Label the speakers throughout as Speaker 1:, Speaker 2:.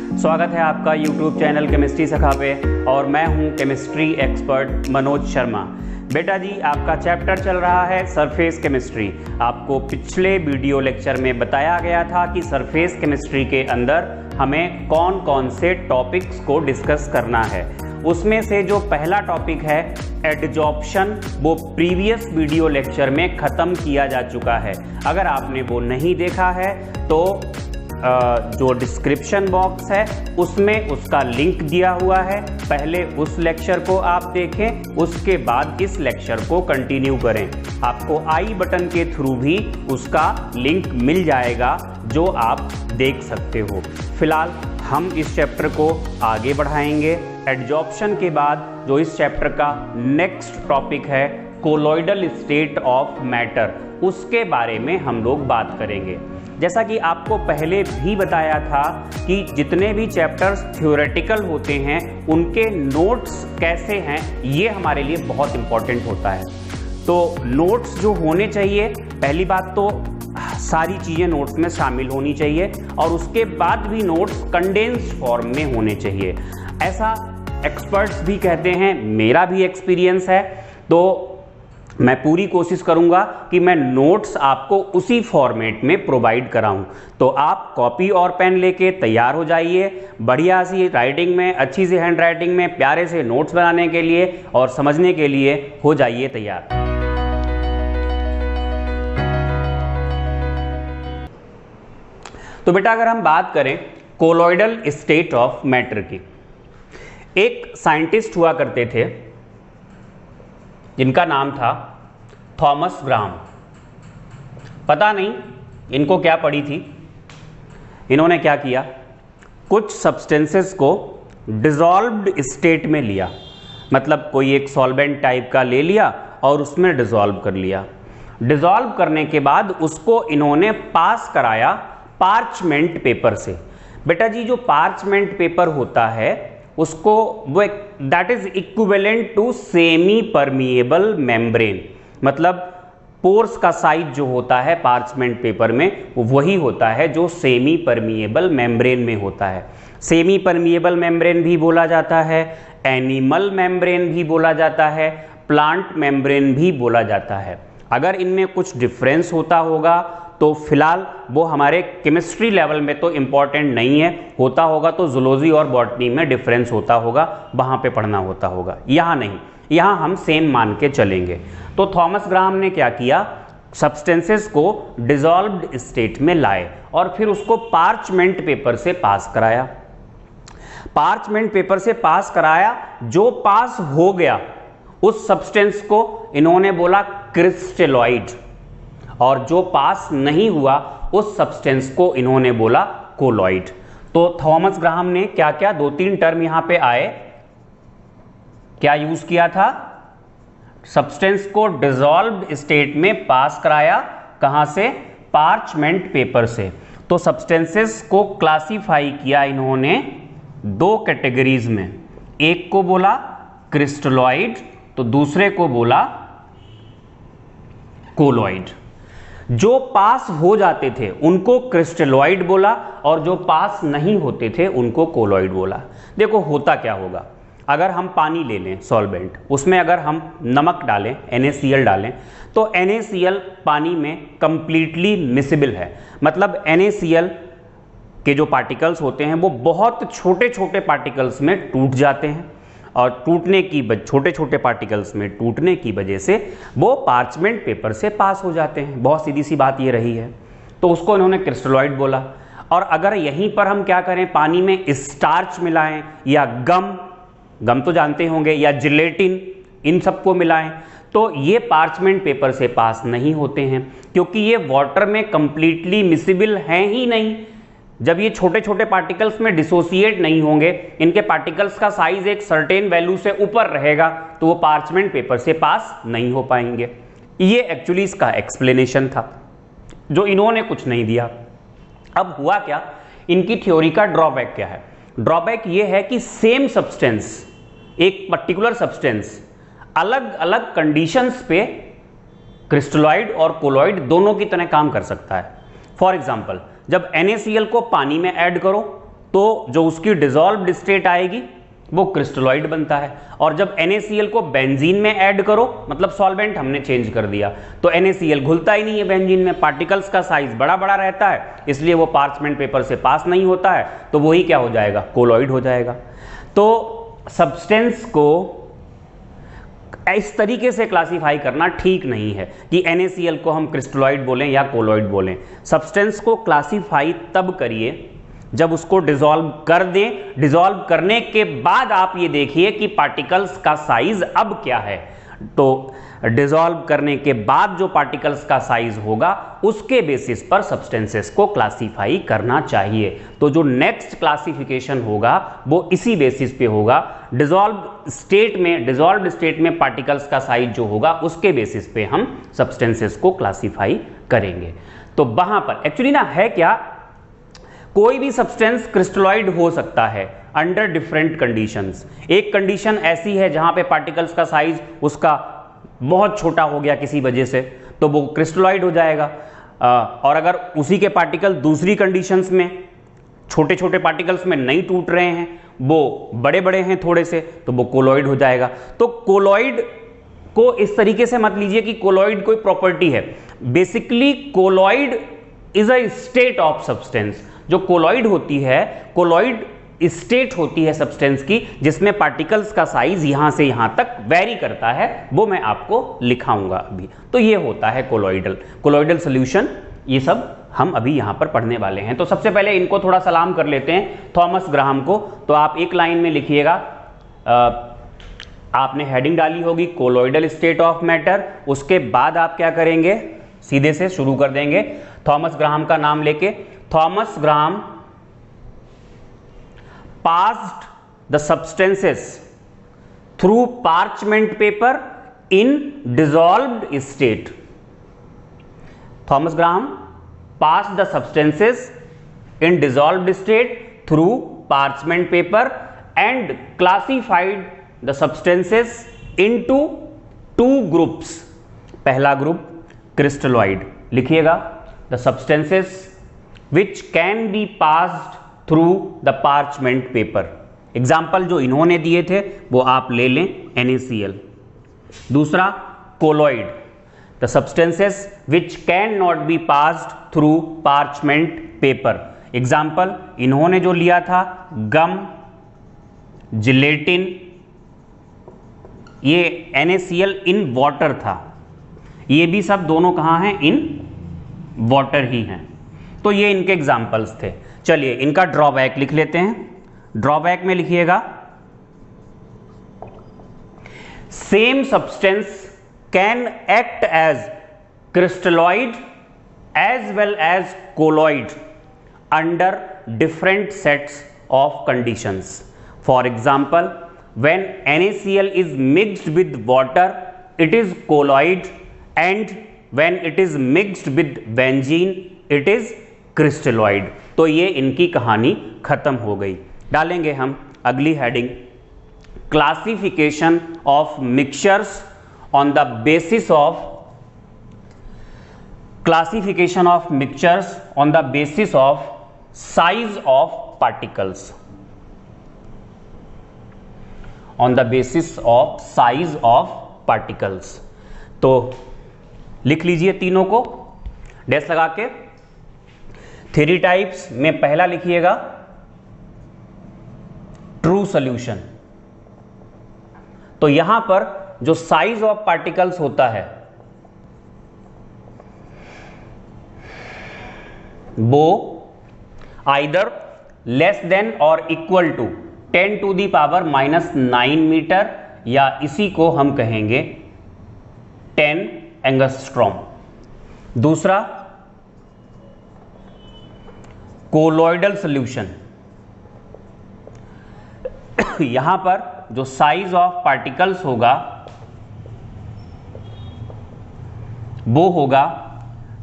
Speaker 1: स्वागत है आपका YouTube चैनल केमिस्ट्री सखा पे और मैं हूं केमिस्ट्री एक्सपर्ट मनोज शर्मा। बेटा जी, आपका चैप्टर चल रहा है सरफेस केमिस्ट्री। आपको पिछले वीडियो लेक्चर में बताया गया था कि सरफेस केमिस्ट्री के अंदर हमें कौन कौन से टॉपिक्स को डिस्कस करना है। उसमें से जो पहला टॉपिक है एडजॉर्प्शन, वो प्रीवियस वीडियो लेक्चर में ख़त्म किया जा चुका है। अगर आपने वो नहीं देखा है तो जो डिस्क्रिप्शन बॉक्स है उसमें उसका लिंक दिया हुआ है। पहले उस लेक्चर को आप देखें, उसके बाद इस लेक्चर को कंटिन्यू करें। आपको आई बटन के थ्रू भी उसका लिंक मिल जाएगा जो आप देख सकते हो। फिलहाल हम इस चैप्टर को आगे बढ़ाएंगे। एडजॉर्प्शन के बाद जो इस चैप्टर का नेक्स्ट टॉपिक है कोलॉइडल स्टेट ऑफ मैटर, उसके बारे में हम लोग बात करेंगे। जैसा कि आपको पहले भी बताया था कि जितने भी चैप्टर्स थ्योरेटिकल होते हैं उनके नोट्स कैसे हैं, ये हमारे लिए बहुत इंपॉर्टेंट होता है। तो नोट्स जो होने चाहिए, पहली बात तो सारी चीज़ें नोट्स में शामिल होनी चाहिए और उसके बाद भी नोट्स कंडेंस्ड फॉर्म में होने चाहिए। ऐसा एक्सपर्ट्स भी कहते हैं, मेरा भी एक्सपीरियंस है। तो मैं पूरी कोशिश करूंगा कि मैं नोट्स आपको उसी फॉर्मेट में प्रोवाइड कराऊं। तो आप कॉपी और पेन लेके तैयार हो जाइए, बढ़िया सी राइटिंग में, अच्छी सी हैंड राइटिंग में प्यारे से नोट्स बनाने के लिए और समझने के लिए हो जाइए तैयार। तो बेटा, अगर हम बात करें कोलॉइडल स्टेट ऑफ मैटर की, एक साइंटिस्ट हुआ करते थे जिनका नाम था थॉमस ग्राहम। पता नहीं इनको क्या पड़ी थी। इन्होंने क्या किया, कुछ सब्सटेंसेस को डिसॉल्व्ड स्टेट में लिया, मतलब कोई एक सॉल्वेंट टाइप का ले लिया और उसमें डिसॉल्व कर लिया। डिसॉल्व करने के बाद उसको इन्होंने पास कराया पार्चमेंट पेपर से। बेटा जी, जो पार्चमेंट पेपर होता है उसको वो that is equivalent to semi permeable membrane, मतलब पोर्स का साइज जो होता है पार्चमेंट पेपर में वही होता है जो सेमी परमिएबल मेम्ब्रेन में होता है। सेमी परमिएबल मेम्ब्रेन भी बोला जाता है, एनिमल मेम्ब्रेन भी बोला जाता है, प्लांट मेम्ब्रेन भी बोला जाता है। अगर इनमें कुछ डिफरेंस होता होगा तो फिलहाल वो हमारे केमिस्ट्री लेवल में तो इम्पॉर्टेंट नहीं है, होता होगा तो जूलॉजी और बॉटनी में डिफरेंस होता होगा, वहाँ पे पढ़ना होता होगा। यहाँ नहीं, यहाँ हम सेम मान के चलेंगे। तो थॉमस ग्राहम ने क्या किया, सब्सटेंसेस को डिसॉल्व्ड स्टेट में लाए और फिर उसको पार्चमेंट पेपर से पास कराया। पार्चमेंट पेपर से पास कराया, जो पास हो गया उस सब्सटेंस को इन्होंने बोला क्रिस्टलॉइड, और जो पास नहीं हुआ उस सब्सटेंस को इन्होंने बोला कोलॉइड। तो थॉमस ग्राहम ने क्या क्या, दो तीन टर्म यहां पे आए, क्या यूज किया था, सब्सटेंस को डिसॉल्व्ड स्टेट में पास कराया, कहां से, पार्चमेंट पेपर से। तो सब्सटेंसेस को क्लासिफाई किया इन्होंने दो कैटेगरीज में, एक को बोला क्रिस्टलॉइड तो दूसरे को बोला कोलॉइड। जो पास हो जाते थे उनको क्रिस्टलॉइड बोला और जो पास नहीं होते थे उनको कोलॉइड बोला। देखो होता क्या होगा, अगर हम पानी ले लें सॉल्वेंट, उसमें अगर हम नमक डालें, NaCl डालें, तो NaCl पानी में कंप्लीटली मिसिबल है। मतलब NaCl के जो पार्टिकल्स होते हैं वो बहुत छोटे छोटे पार्टिकल्स में टूट जाते हैं और छोटे छोटे पार्टिकल्स में टूटने की वजह से वो पार्चमेंट पेपर से पास हो जाते हैं। बहुत सीधी सी बात ये रही है, तो उसको इन्होंने क्रिस्टलॉइड बोला। और अगर यहीं पर हम क्या करें, पानी में स्टार्च मिलाएं या गम तो जानते होंगे, या जिलेटिन, इन सबको मिलाएं, तो ये पार्चमेंट पेपर से पास नहीं होते हैं क्योंकि ये वाटर में कंप्लीटली मिसिबल हैं ही नहीं। जब ये छोटे छोटे पार्टिकल्स में डिसोसिएट नहीं होंगे, इनके पार्टिकल्स का साइज एक सर्टेन वैल्यू से ऊपर रहेगा, तो वो पार्चमेंट पेपर से पास नहीं हो पाएंगे। ये एक्चुअली इसका एक्सप्लेनेशन था जो इन्होंने कुछ नहीं दिया। अब हुआ क्या, इनकी थ्योरी का ड्रॉबैक क्या है, ड्रॉबैक ये है कि सेम सब्सटेंस, एक पर्टिकुलर सब्सटेंस अलग अलग कंडीशंस पे क्रिस्टलॉइड और कोलॉइड दोनों की तरह काम कर सकता है। फॉर एग्जाम्पल, जब NaCl को पानी में ऐड करो तो जो उसकी डिसॉल्व्ड स्टेट आएगी वो क्रिस्टलॉइड बनता है। और जब NaCl को बेंजीन में ऐड करो, मतलब सॉल्वेंट हमने चेंज कर दिया, तो NaCl घुलता ही नहीं है बेंजीन में, पार्टिकल्स का साइज बड़ा बड़ा रहता है, इसलिए वो पार्चमेंट पेपर से पास नहीं होता है, तो वही क्या हो जाएगा, कोलॉइड हो जाएगा। तो सब्सटेंस को इस तरीके से क्लासिफाई करना ठीक नहीं है कि NaCl को हम क्रिस्टलॉइड बोलें या कोलॉइड बोलें। सब्सटेंस को क्लासिफाई तब करिए जब उसको डिसॉल्व कर दें, डिसॉल्व करने के बाद आप ये देखिए कि पार्टिकल्स का साइज अब क्या है। तो डिसॉल्व करने के बाद जो पार्टिकल्स का साइज होगा उसके बेसिस पर सब्सटेंसेस को क्लासिफाई करना चाहिए। तो जो नेक्स्ट क्लासिफिकेशन होगा वो इसी बेसिस पे होगा, डिसॉल्व स्टेट में पार्टिकल्स का साइज जो होगा उसके बेसिस पे हम सब्सटेंसेस को क्लासिफाई करेंगे। तो वहां पर एक्चुअली ना है क्या, कोई भी सब्सटेंस क्रिस्टलॉइड हो सकता है अंडर डिफरेंट कंडीशंस। एक कंडीशन ऐसी है जहां पे पार्टिकल्स का साइज उसका बहुत छोटा हो गया किसी वजह से, तो वो क्रिस्टलॉइड हो जाएगा। और अगर उसी के पार्टिकल दूसरी कंडीशंस में, छोटे छोटे पार्टिकल्स में नहीं टूट रहे हैं, वो बड़े बड़े हैं थोड़े से, तो वो कोलॉइड हो जाएगा। तो कोलॉइड को इस तरीके से मत लीजिए कि कोलॉइड कोई प्रॉपर्टी है। Basically colloid is a state of substance. जो कोलॉइड होती है, कोलॉइड स्टेट होती है सब्सटेंस की, जिसमें पार्टिकल्स का साइज यहां से यहां तक वेरी करता है, वो मैं आपको लिखाऊंगा अभी। तो ये होता है कोलॉइडल सॉल्यूशन। ये सब हम अभी यहां पर पढ़ने वाले हैं। तो सबसे पहले इनको थोड़ा सलाम कर लेते हैं, थॉमस ग्राहम को। तो आप एक लाइन में लिखिएगा, आपने हेडिंग डाली होगी कोलॉइडल स्टेट ऑफ मैटर, उसके बाद आप क्या करेंगे, सीधे से शुरू कर देंगे थॉमस ग्राहम का नाम लेके। Thomas Graham passed the substances through parchment paper in dissolved state. Thomas Graham passed the substances in dissolved state through parchment paper and classified the substances into two groups. पहला group crystalloid, लिखिएगा the substances which can be passed through the parchment paper. Example जो इन्होंने दिए थे वो आप ले लें, NaCl। दूसरा colloid, the substances which can not B passed through parchment paper. Example इन्होंने जो लिया था गम, जिलेटिन, ये NaCl इन वाटर था, ये भी सब दोनों कहाँ हैं, इन वाटर ही हैं। तो ये इनके एग्जाम्पल्स थे। चलिए इनका ड्रॉबैक लिख लेते हैं। ड्रॉबैक में लिखिएगा, same substance can act as crystalloid as well as colloid under different sets of conditions. For example when NaCl is mixed with water it is colloid and when it is mixed with benzene it is crystalloid. तो ये इनकी कहानी खत्म हो गई। डालेंगे हम अगली heading, classification of mixtures on the basis of size of particles, on the basis of size of particles. तो लिख लीजिए तीनों को डैश लगा के। थ्री टाइप्स में पहला लिखिएगा ट्रू सॉल्यूशन। तो यहां पर जो साइज ऑफ पार्टिकल्स होता है वो आइदर लेस देन और equal to 10 to the power -9 metre, या इसी को हम कहेंगे 10 एंगस्ट्रॉम। दूसरा कोलॉइडल सॉल्यूशन, यहां पर जो साइज ऑफ पार्टिकल्स होगा वो होगा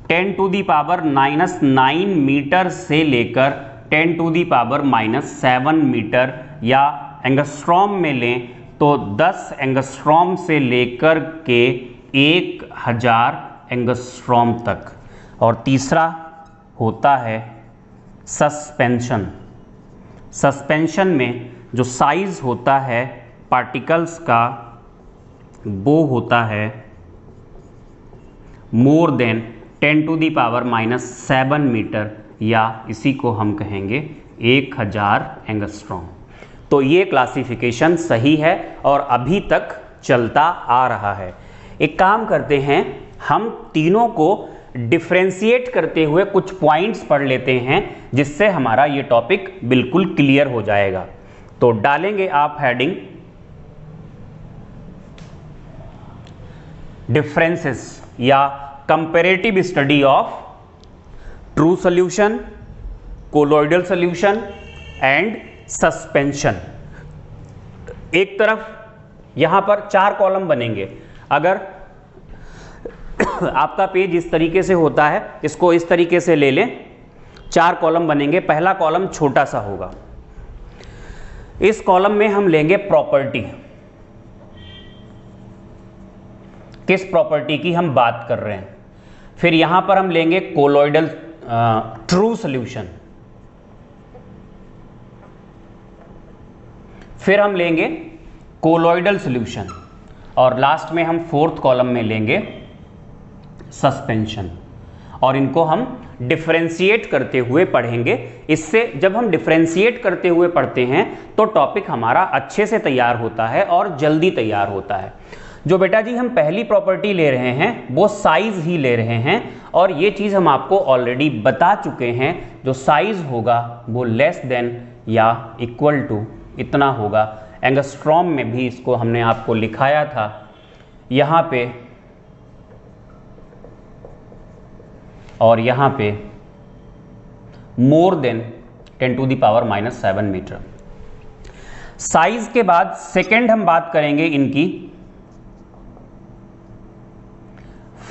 Speaker 1: 10 टू दी पावर -9 मीटर से लेकर 10 टू दी पावर -7 मीटर, या एंगस्ट्रॉम में लें तो 10 एंगस्ट्रॉम से लेकर के 1000 एंगस्ट्रॉम तक। और तीसरा होता है सस्पेंशन। सस्पेंशन में जो साइज होता है पार्टिकल्स का वो होता है मोर देन 10⁻⁻7 मीटर, या इसी को हम कहेंगे 1000 एंगस्ट्रॉम। तो ये क्लासिफिकेशन सही है और अभी तक चलता आ रहा है। एक काम करते हैं, हम तीनों को डिफरेंशिएट करते हुए कुछ पॉइंट्स पढ़ लेते हैं जिससे हमारा ये टॉपिक बिल्कुल क्लियर हो जाएगा। तो डालेंगे आप हेडिंग डिफरेंसेस या comparative study of true solution, colloidal solution and suspension. एक तरफ यहां पर 4 कॉलम बनेंगे। अगर आपका पेज इस तरीके से होता है, इसको इस तरीके से ले लें, 4 कॉलम बनेंगे। पहला कॉलम छोटा सा होगा, इस कॉलम में हम लेंगे प्रॉपर्टी, किस प्रॉपर्टी की हम बात कर रहे हैं। फिर यहां पर हम लेंगे कोलोइडल ट्रू सॉल्यूशन, फिर हम लेंगे कोलोइडल सॉल्यूशन, और लास्ट में हम 4th कॉलम में लेंगे सस्पेंशन। और इनको हम डिफरेंशिएट करते हुए पढ़ेंगे। इससे जब हम डिफरेंशिएट करते हुए पढ़ते हैं तो टॉपिक हमारा अच्छे से तैयार होता है और जल्दी तैयार होता है। जो बेटा जी हम पहली प्रॉपर्टी ले रहे हैं वो साइज ही ले रहे हैं, और ये चीज़ हम आपको ऑलरेडी बता चुके हैं। जो साइज होगा वो लेस देन या इक्वल टू इतना होगा। एंगस्ट्रॉम में भी इसको हमने आपको लिखाया था यहाँ पे, और यहाँ पे मोर देन 10⁻⁻7 मीटर। साइज के बाद सेकंड हम बात करेंगे इनकी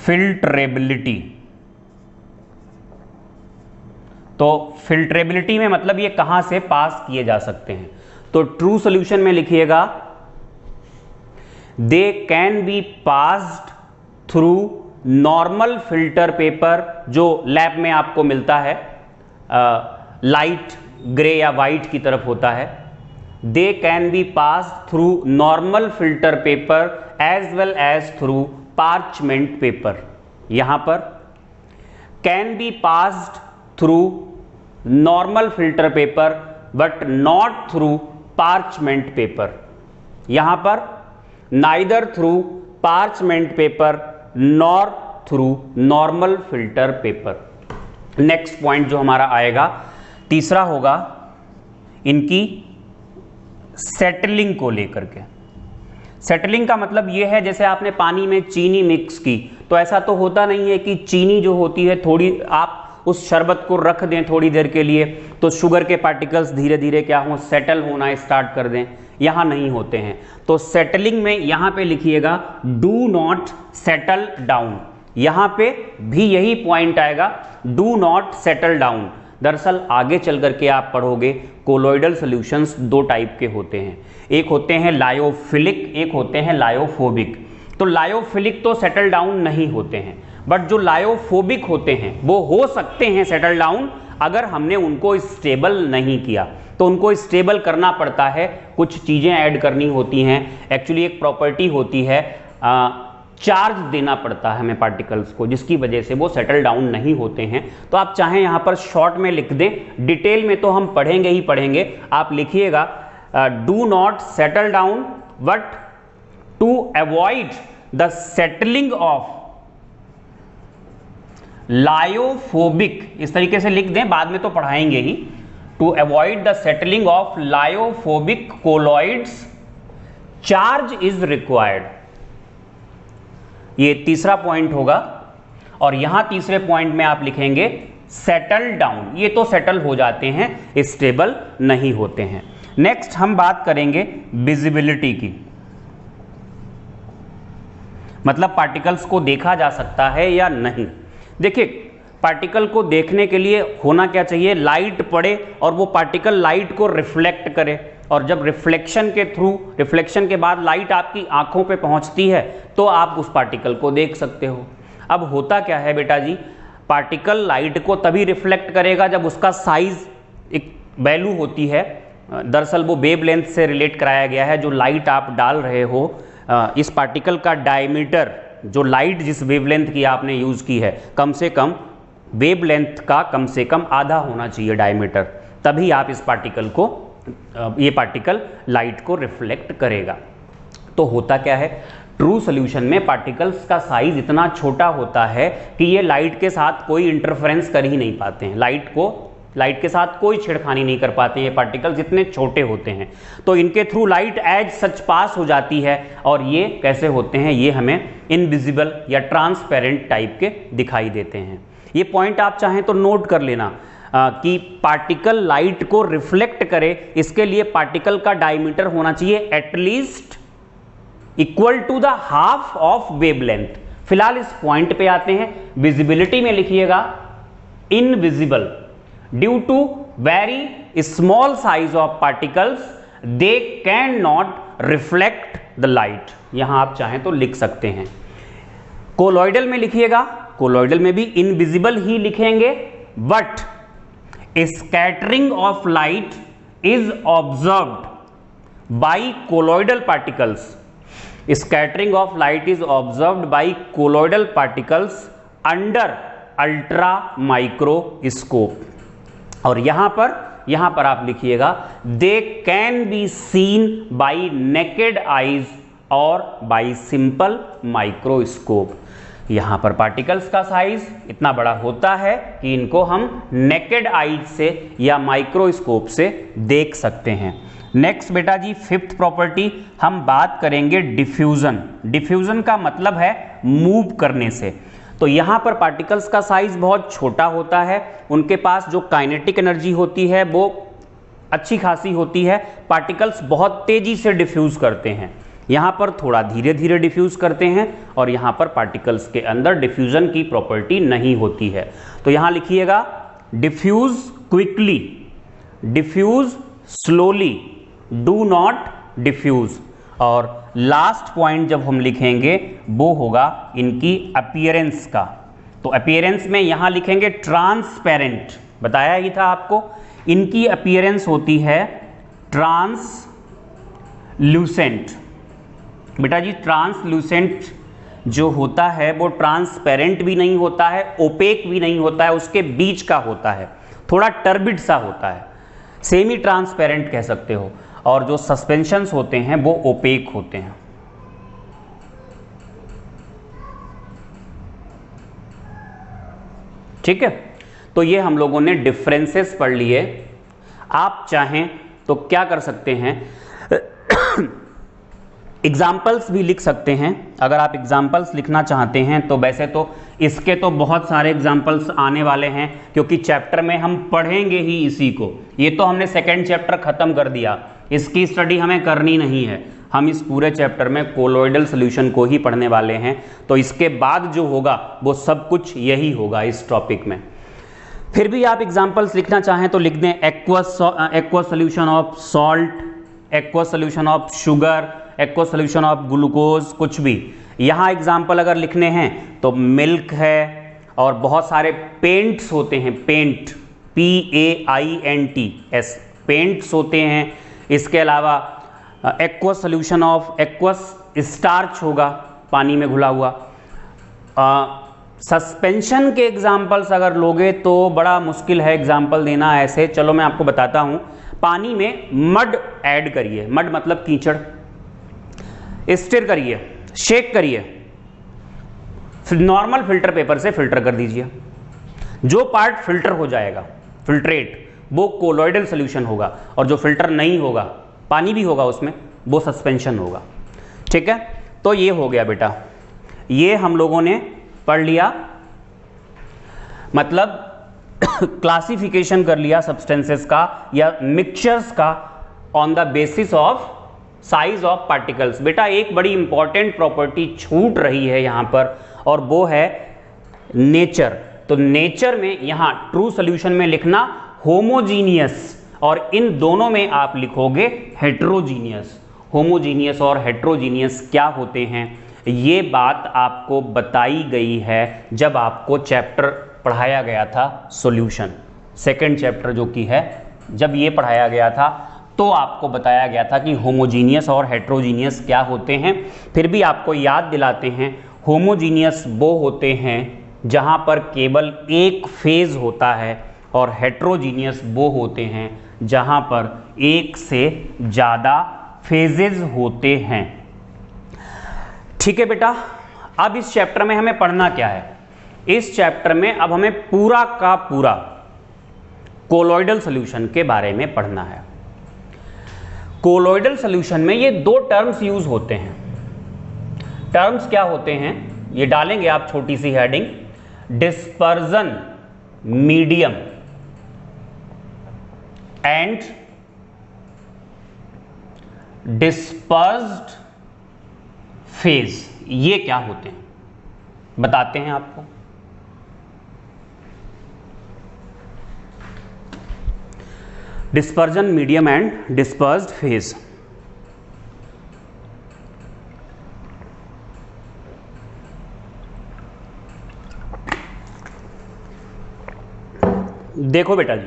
Speaker 1: फिल्ट्रेबिलिटी। तो फिल्ट्रेबिलिटी में मतलब ये कहां से पास किए जा सकते हैं। तो ट्रू सॉल्यूशन में लिखिएगा they can be passed through normal filter paper, जो लैब में आपको मिलता है, लाइट ग्रे या वाइट की तरफ होता है। They can be passed through normal filter paper as well as through parchment paper. यहां पर can be passed through normal filter paper but not through parchment paper. यहां पर neither through parchment paper nor through normal filter paper. Next point जो हमारा आएगा तीसरा होगा इनकी सेटलिंग को लेकर के। सेटलिंग का मतलब यह है जैसे आपने पानी में चीनी मिक्स की, तो ऐसा तो होता नहीं है कि चीनी जो होती है थोड़ी आप उस शरबत को रख दें थोड़ी देर के लिए तो शुगर के पार्टिकल्स धीरे धीरे क्या हो, सेटल होना स्टार्ट कर दें। यहां नहीं होते हैं। तो सेटलिंग में यहां पे लिखिएगा डू नॉट सेटल डाउन। यहां पे भी यही पॉइंट आएगा, डू नॉट सेटल डाउन। दरअसल आगे चल करके आप पढ़ोगे कोलोइडल सॉल्यूशंस 2 टाइप के होते हैं, एक होते हैं लायोफिलिक, एक होते हैं लायोफोबिक। तो लायोफिलिक तो सेटल डाउन नहीं होते हैं, बट जो लायोफोबिक होते हैं वो हो सकते हैं सेटल डाउन अगर हमने उनको स्टेबल नहीं किया। तो उनको स्टेबल करना पड़ता है, कुछ चीज़ें ऐड करनी होती हैं। एक्चुअली एक प्रॉपर्टी होती है, चार्ज देना पड़ता है हमें पार्टिकल्स को, जिसकी वजह से वो सेटल डाउन नहीं होते हैं। तो आप चाहें यहाँ पर शॉर्ट में लिख दें, डिटेल में तो हम पढ़ेंगे ही पढ़ेंगे। आप लिखिएगा do not settle down but to avoid the settling of lyophobic, इस तरीके से लिख दें, बाद में तो पढ़ाएंगे ही। To avoid the settling of lyophobic colloids charge is required. ये तीसरा पॉइंट होगा। और यहां तीसरे पॉइंट में आप लिखेंगे सेटल डाउन। ये तो सेटल हो जाते हैं, स्टेबल नहीं होते हैं। नेक्स्ट हम बात करेंगे विजिबिलिटी की, मतलब पार्टिकल्स को देखा जा सकता है या नहीं। देखिए पार्टिकल को देखने के लिए होना क्या चाहिए, लाइट पड़े और वो पार्टिकल लाइट को रिफ्लेक्ट करे, और जब रिफ्लेक्शन के थ्रू, रिफ्लेक्शन के बाद लाइट आपकी आंखों पे पहुंचती है तो आप उस पार्टिकल को देख सकते हो। अब होता क्या है बेटा जी, पार्टिकल लाइट को तभी रिफ्लेक्ट करेगा जब उसका साइज एक वैल्यू होती है दरअसल वो वेवलेंथ से रिलेट कराया गया है। जो लाइट आप डाल रहे हो, इस पार्टिकल का डायमीटर, जो लाइट जिस वेवलेंथ की आपने यूज़ की है, कम से कम वेवलेंथ का कम से कम आधा होना चाहिए डायमीटर, तभी आप इस पार्टिकल को, ये पार्टिकल लाइट को रिफ्लेक्ट करेगा। तो होता क्या है, ट्रू सॉल्यूशन में पार्टिकल्स का साइज इतना छोटा होता है कि ये लाइट के साथ कोई इंटरफेरेंस कर ही नहीं पाते हैं, लाइट के साथ कोई छेड़खानी नहीं कर पाते हैं। ये पार्टिकल्स इतने छोटे होते हैं, तो इनके थ्रू लाइट एज सच पास हो जाती है, और ये कैसे होते हैं, ये हमें इनविजिबल या ट्रांसपेरेंट टाइप के दिखाई देते हैं। ये पॉइंट आप चाहें तो नोट कर लेना कि पार्टिकल लाइट को रिफ्लेक्ट करे, इसके लिए पार्टिकल का डायमीटर होना चाहिए at least equal to the half of wavelength. फिलहाल इस पॉइंट पे आते हैं। विजिबिलिटी में लिखिएगा invisible due to very small size of particles, they can not reflect the light. यहां आप चाहें तो लिख सकते हैं। कोलॉइडल में लिखिएगा, कोलॉइडल में भी इनविजिबल ही लिखेंगे, but scattering of light is observed bye colloidal particles. Scattering of light is observed by colloidal particles under ultra microscope। और यहां पर आप लिखिएगा they can be seen by naked eyes और by simple microscope। यहां पर particles का size इतना बड़ा होता है कि इनको हम नेकेड आइज से या माइक्रोस्कोप से देख सकते हैं। नेक्स्ट बेटा जी, फिफ्थ प्रॉपर्टी हम बात करेंगे डिफ्यूजन। डिफ्यूजन का मतलब है मूव करने से। तो यहां पर पार्टिकल्स का साइज बहुत छोटा होता है, उनके पास जो काइनेटिक एनर्जी होती है वो अच्छी खासी होती है, पार्टिकल्स बहुत तेजी से डिफ्यूज करते हैं। यहां पर थोड़ा धीरे धीरे डिफ्यूज करते हैं और यहां पर पार्टिकल्स के अंदर डिफ्यूजन की प्रॉपर्टी नहीं होती है। तो यहां लिखिएगा diffuse quickly, diffuse slowly, do not diffuse. और लास्ट पॉइंट जब हम लिखेंगे वो होगा इनकी अपीयरेंस का। तो अपीयरेंस में यहां लिखेंगे ट्रांसपेरेंट, बताया ही था आपको। इनकी अपीयरेंस होती है ट्रांसल्यूसेंट। बेटा जी ट्रांसल्यूसेंट जो होता है वो ट्रांसपेरेंट भी नहीं होता है, ओपेक भी नहीं होता है, उसके बीच का होता है, थोड़ा टर्बिड सा होता है, सेमी ट्रांसपेरेंट कह सकते हो। और जो सस्पेंशंस होते हैं वो ओपेक होते हैं। ठीक है, तो ये हम लोगों ने डिफरेंसेस पढ़ लिए। आप चाहें तो क्या कर सकते हैं, एग्जाम्पल्स भी लिख सकते हैं। अगर आप एग्जाम्पल्स लिखना चाहते हैं तो वैसे तो इसके तो बहुत सारे एग्जाम्पल्स आने वाले हैं, क्योंकि चैप्टर में हम पढ़ेंगे ही इसी को। ये तो हमने सेकेंड चैप्टर खत्म कर दिया, इसकी स्टडी हमें करनी नहीं है। हम इस पूरे चैप्टर में कोलॉइडल सॉल्यूशन को ही पढ़ने वाले हैं, तो इसके बाद जो होगा वो सब कुछ यही होगा इस टॉपिक में। फिर भी आप एग्जाम्पल्स लिखना चाहें तो लिख दें aqua solution of salt, aqua solution of sugar, aqua solution of glucose, कुछ भी। यहाँ एग्जाम्पल अगर लिखने हैं तो मिल्क है, और बहुत सारे पेंट्स होते हैं, पेंट PAINTS, पेंट्स होते हैं। इसके अलावा aqua solution of aqueous starch होगा, पानी में घुला हुआ। सस्पेंशन के एग्जाम्पल्स अगर लोगे तो बड़ा मुश्किल है एग्जाम्पल देना ऐसे। चलो मैं आपको बताता हूँ। पानी में मड ऐड करिए, मड मतलब कीचड़, स्टिर करिए, शेक करिए, नॉर्मल फिल्टर पेपर से फिल्टर कर दीजिए। जो पार्ट फिल्टर हो जाएगा, फिल्ट्रेट, वो कोलॉइडल सॉल्यूशन होगा, और जो फिल्टर नहीं होगा, पानी भी होगा उसमें, वो सस्पेंशन होगा। ठीक है, तो ये हो गया बेटा, ये हम लोगों ने पढ़ लिया, मतलब क्लासिफिकेशन कर लिया सब्सटेंसेस का या मिक्सचर्स का on the basis of size of particles. बेटा एक बड़ी इंपॉर्टेंट प्रॉपर्टी छूट रही है यहां पर, और वो है नेचर। तो नेचर में यहां ट्रू सॉल्यूशन में लिखना होमोजीनियस, और इन दोनों में आप लिखोगे हेट्रोजीनियस। होमोजीनियस और हेट्रोजीनियस क्या होते हैं, ये बात आपको बताई गई है जब आपको चैप्टर पढ़ाया गया था सॉल्यूशन, सेकंड चैप्टर जो कि है, जब ये पढ़ाया गया था तो आपको बताया गया था कि होमोजीनियस और हेट्रोजीनियस क्या होते हैं। फिर भी आपको याद दिलाते हैं, होमोजीनियस वो होते हैं जहां पर केवल एक फेज होता है, और हेट्रोजीनियस वो होते हैं जहां पर एक से ज़्यादा फेजेस होते हैं। ठीक है बेटा, अब इस चैप्टर में हमें पढ़ना क्या है? इस चैप्टर में अब हमें पूरा का पूरा कोलॉइडल सॉल्यूशन के बारे में पढ़ना है। कोलॉइडल सॉल्यूशन में ये दो टर्म्स यूज होते हैं। टर्म्स क्या होते हैं ये डालेंगे आप छोटी सी heading, dispersion medium and dispersed phase. ये क्या होते हैं बताते हैं आपको। Dispersion medium and dispersed phase. देखो बेटा जी,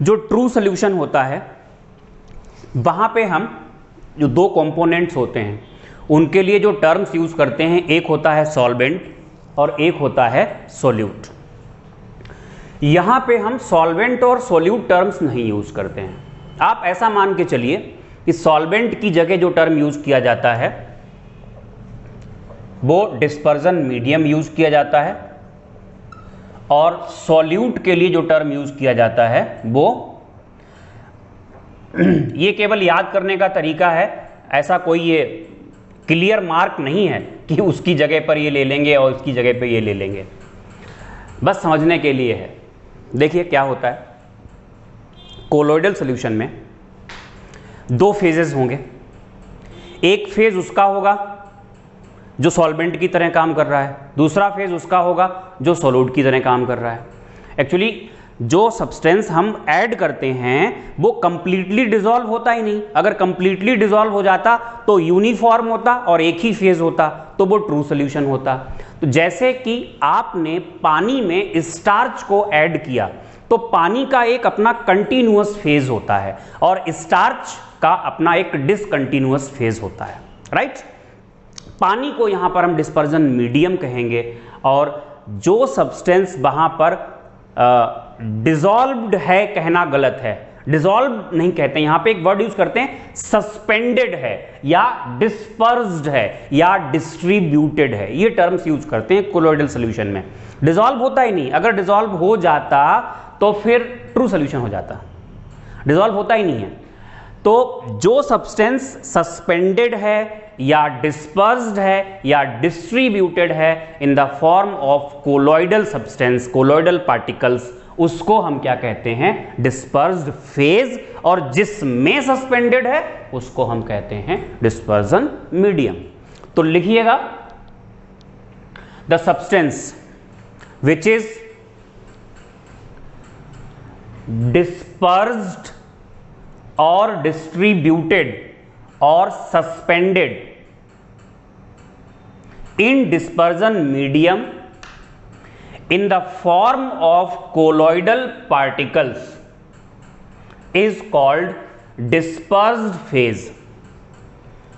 Speaker 1: जो ट्रू सॉल्यूशन होता है वहां पे हम जो दो कंपोनेंट्स होते हैं उनके लिए जो टर्म्स यूज करते हैं, एक होता है सॉल्वेंट और एक होता है सोल्यूट। यहां पे हम सॉल्वेंट और सोल्यूट टर्म्स नहीं यूज करते हैं। आप ऐसा मान के चलिए कि सॉल्वेंट की जगह जो टर्म यूज किया जाता है वो डिस्पर्जन मीडियम यूज किया जाता है, और सॉल्यूट के लिए जो टर्म यूज किया जाता है वो ये केवल याद करने का तरीका है, ऐसा कोई ये क्लियर मार्क नहीं है कि उसकी जगह पर ये ले लेंगे और उसकी जगह पे ये ले लेंगे, बस समझने के लिए है। देखिए क्या होता है, कोलॉइडल सॉल्यूशन में दो फेजेस होंगे। एक फेज उसका होगा जो सॉल्वेंट की तरह काम कर रहा है, दूसरा फेज उसका होगा जो सोल्यूट की तरह काम कर रहा है। एक्चुअली जो सब्सटेंस हम ऐड करते हैं वो कंप्लीटली डिसॉल्व होता ही नहीं। अगर कंप्लीटली डिसॉल्व हो जाता तो यूनिफॉर्म होता और एक ही फेज होता, तो वो ट्रू सॉल्यूशन होता। तो जैसे कि आपने पानी में स्टार्च को ऐड किया तो पानी का एक अपना कंटिन्यूअस फेज होता है और स्टार्च का अपना एक डिसकंटिन्यूअस फेज होता है, राइट। पानी को यहां पर हम डिस्पर्जन मीडियम कहेंगे, और जो सब्सटेंस वहां पर डिसॉल्व्ड है कहना गलत है, डिसॉल्व नहीं कहते, यहां पे एक वर्ड यूज करते हैं सस्पेंडेड है या डिस्पर्स्ड है या डिस्ट्रीब्यूटेड है, ये टर्म्स यूज करते हैं कोलॉइडल सॉल्यूशन में। डिसॉल्व होता ही नहीं, अगर डिसॉल्व हो जाता तो फिर ट्रू सॉल्यूशन हो जाता, डिसॉल्व होता ही नहीं है। तो जो सब्सटेंस सस्पेंडेड है या डिस्पर्स्ड है या डिस्ट्रीब्यूटेड है in the form of colloidal substance, colloidal particles, उसको हम क्या कहते हैं, डिस्पर्स्ड फेज, और जिसमें सस्पेंडेड है उसको हम कहते हैं डिस्पर्जन मीडियम। तो लिखिएगा, the substance which is dispersed or distributed or suspended in dispersion medium in the form of colloidal particles is called dispersed phase,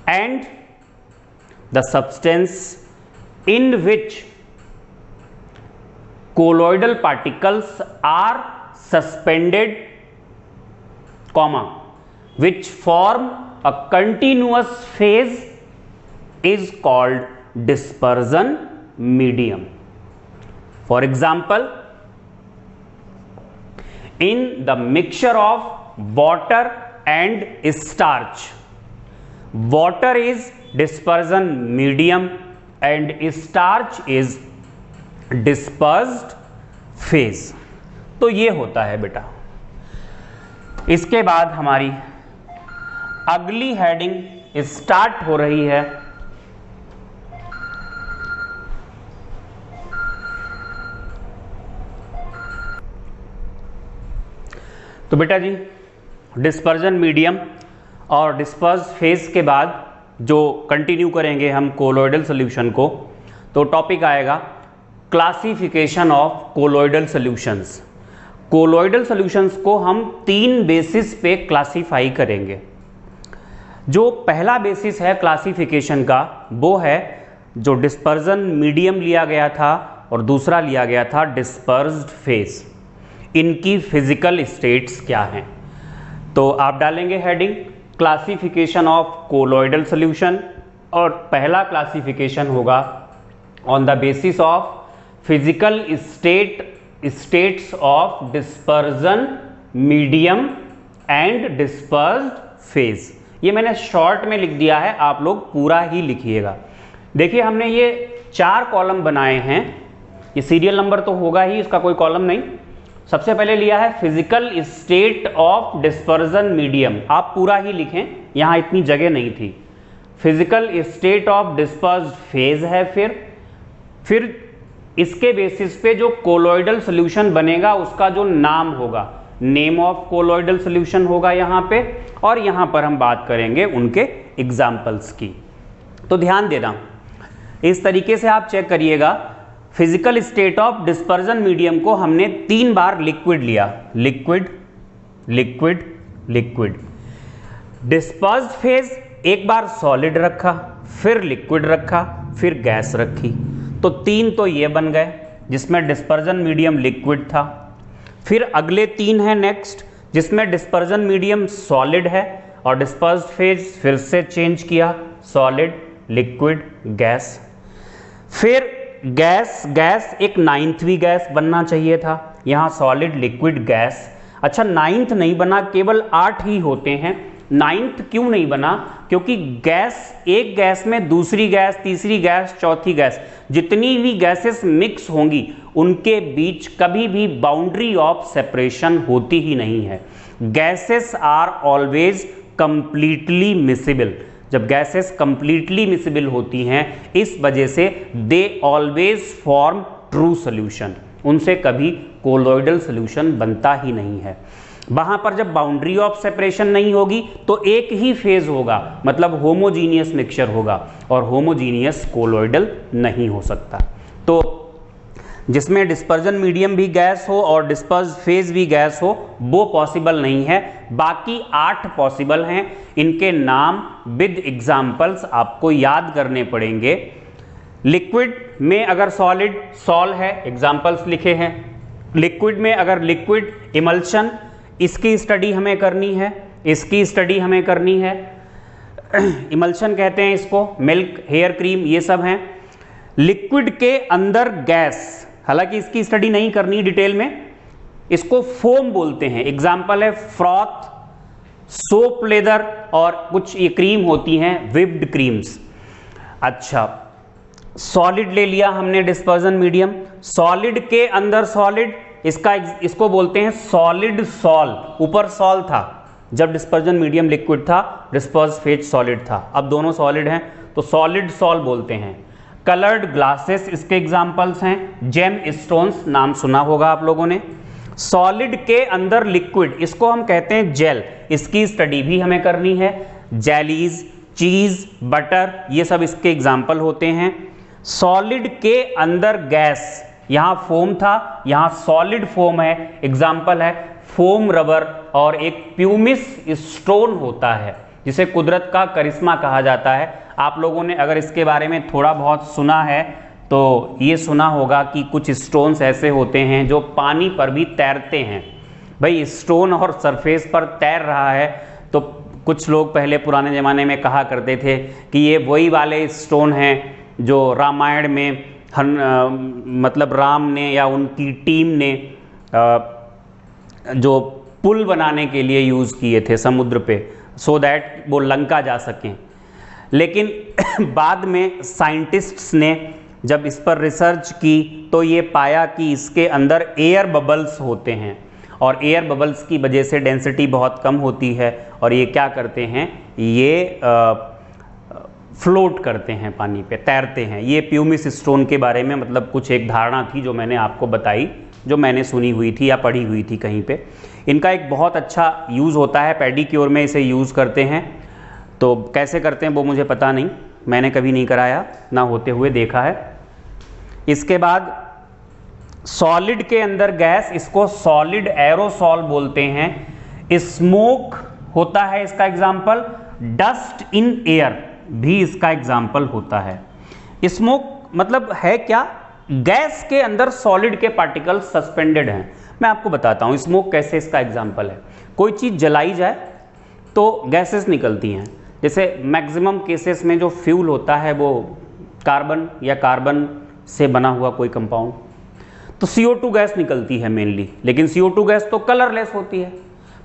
Speaker 1: and the substance in which colloidal particles are suspended, comma, which form a continuous phase is called dispersion medium. For example, in the mixture of water and starch, water is dispersion medium and starch is dispersed phase. तो ये होता है बेटा। इसके बाद हमारी अगली heading start हो रही है, तो बेटा जी डिस्पर्जन मीडियम और डिस्पर्स फेज के बाद जो कंटिन्यू करेंगे हम कोलॉइडल सॉल्यूशन को, तो टॉपिक आएगा classification of colloidal solutions. Colloidal solutions को हम 3 बेसिस पे क्लासीफाई करेंगे। जो पहला बेसिस है क्लासिफिकेशन का वो है जो डिस्पर्जन मीडियम लिया गया था और दूसरा लिया गया था डिस्पर्स्ड फेज। इनकी फिजिकल स्टेट्स क्या हैं? तो आप डालेंगे heading classification of colloidal solution और पहला क्लासिफिकेशन होगा on the basis of physical states of dispersion medium and dispersed phase. ये मैंने शॉर्ट में लिख दिया है, आप लोग पूरा ही लिखिएगा। देखिए हमने ये 4 कॉलम बनाए हैं, ये सीरियल नंबर तो होगा ही, इसका कोई कॉलम नहीं। सबसे पहले लिया है physical state of dispersion medium, आप पूरा ही लिखें, यहाँ इतनी जगह नहीं थी। Physical state of dispersed phase है, फिर इसके बेसिस पे जो कोलोइडल सॉल्यूशन बनेगा उसका जो नाम होगा, नेम ऑफ कोलोइडल सॉल्यूशन होगा यहाँ पे, और यहाँ पर हम बात करेंगे उनके एग्जाम्पल्स की। तो ध्यान देना, इस तरीके से आप चेक करिएगा। Physical state of dispersion medium को हमने 3 बार लिक्विड लिया, liquid liquid liquid. Dispersed phase एक बार सॉलिड रखा, फिर लिक्विड रखा, फिर गैस रखी, तो 3 तो ये बन गए जिसमें डिस्पर्जन मीडियम लिक्विड था। फिर अगले 3 हैं नेक्स्ट, जिसमें डिस्पर्जन मीडियम सॉलिड है और डिस्पर्स्ड फेज फिर से चेंज किया, सॉलिड लिक्विड गैस। फिर गैस गैस एक 9वीं गैस बनना चाहिए था, यहाँ सॉलिड लिक्विड गैस। अच्छा 9th नहीं बना, केवल 8 ही होते हैं। 9th क्यों नहीं बना? क्योंकि गैस, एक गैस में दूसरी गैस, तीसरी गैस, चौथी गैस, जितनी भी गैसेस मिक्स होंगी उनके बीच कभी भी बाउंड्री ऑफ सेपरेशन होती ही नहीं है। Gases are always completely miscible. जब गैसेस कंप्लीटली मिसिबल होती हैं, इस वजह से they always form true solution, उनसे कभी कोलोइडल सॉल्यूशन बनता ही नहीं है। वहां पर जब बाउंड्री ऑफ सेपरेशन नहीं होगी तो एक ही फेज होगा, मतलब होमोजीनियस मिक्सचर होगा, और होमोजीनियस कोलोइडल नहीं हो सकता। तो जिसमें डिस्पर्जन मीडियम भी गैस हो और डिस्पर्स्ड फेज भी गैस हो, वो पॉसिबल नहीं है। बाकी 8 पॉसिबल हैं, इनके नाम विद एग्जाम्पल्स आपको याद करने पड़ेंगे। लिक्विड में अगर सॉलिड सॉल है, एग्जाम्पल्स लिखे हैं। लिक्विड में अगर लिक्विड इमल्शन, इसकी स्टडी हमें करनी है, इसकी स्टडी हमें करनी है। इमल्शन कहते हैं इसको, मिल्क, हेयर क्रीम, ये सब हैं। लिक्विड के अंदर गैस, हालांकि इसकी स्टडी नहीं करनी डिटेल में, इसको फोम बोलते हैं। एग्जाम्पल है फ्रॉथ, सोप लेदर, और कुछ ये क्रीम होती हैं विप्ड क्रीम्स। अच्छा सॉलिड ले लिया हमने डिस्पर्जन मीडियम, सॉलिड के अंदर सॉलिड, इसको बोलते हैं सॉलिड सॉल। ऊपर सॉल था जब डिस्पर्जन मीडियम लिक्विड था, डिस्पर्स्ड फेज सॉलिड था, अब दोनों सॉलिड हैं तो सॉलिड सॉल बोलते हैं। कलर्ड ग्लासेस इसके एग्जाम्पल्स हैं। जेम स्टोन्स नाम सुना होगा आप लोगों ने। सॉलिड के अंदर लिक्विड, इसको हम कहते हैं जेल, इसकी स्टडी भी हमें करनी है। जेलीज, चीज, बटर, ये सब इसके एग्जाम्पल होते हैं। सॉलिड के अंदर गैस, यहां फोम था, यहां सॉलिड फोम है, एग्जाम्पल है फोम रबर, और एक प्यूमिस स्टोन होता है जिसे कुदरत का करिश्मा कहा जाता है। आप लोगों ने अगर इसके बारे में थोड़ा बहुत सुना है तो ये सुना होगा कि कुछ स्टोन्स ऐसे होते हैं जो पानी पर भी तैरते हैं। भाई स्टोन और सरफेस पर तैर रहा है, तो कुछ लोग पहले पुराने ज़माने में कहा करते थे कि ये वही वाले स्टोन हैं जो रामायण में मतलब राम ने या उनकी टीम ने जो पुल बनाने के लिए यूज़ किए थे समुद्र पे, सो दैट वो लंका जा सकें। लेकिन बाद में साइंटिस्ट्स ने जब इस पर रिसर्च की तो ये पाया कि इसके अंदर एयर बबल्स होते हैं, और एयर बबल्स की वजह से डेंसिटी बहुत कम होती है, और ये क्या करते हैं, ये फ्लोट करते हैं, पानी पे तैरते हैं। ये प्यूमिस स्टोन के बारे में मतलब कुछ एक धारणा थी जो मैंने आपको बताई, जो मैंने सुनी हुई थी या पढ़ी हुई थी कहीं पे। इनका एक बहुत अच्छा यूज़ होता है, पेडिक्योर में इसे यूज़ करते हैं। तो कैसे करते हैं वो मुझे पता नहीं, मैंने कभी नहीं कराया, ना होते हुए देखा है। इसके बाद सॉलिड के अंदर गैस, इसको सॉलिड एरोसॉल बोलते हैं। स्मोक होता है इसका एग्जाम्पल, डस्ट इन एयर भी इसका एग्जाम्पल होता है। स्मोक मतलब है क्या, गैस के अंदर सॉलिड के पार्टिकल सस्पेंडेड हैं। मैं आपको बताता हूं स्मोक कैसे इसका एग्जाम्पल है। कोई चीज जलाई जाए तो गैसेस निकलती हैं, जैसे मैक्सिमम केसेस में जो फ्यूल होता है वो कार्बन या कार्बन से बना हुआ कोई कंपाउंड, तो CO2 गैस निकलती है मेनली, लेकिन CO2 गैस तो कलरलेस होती है।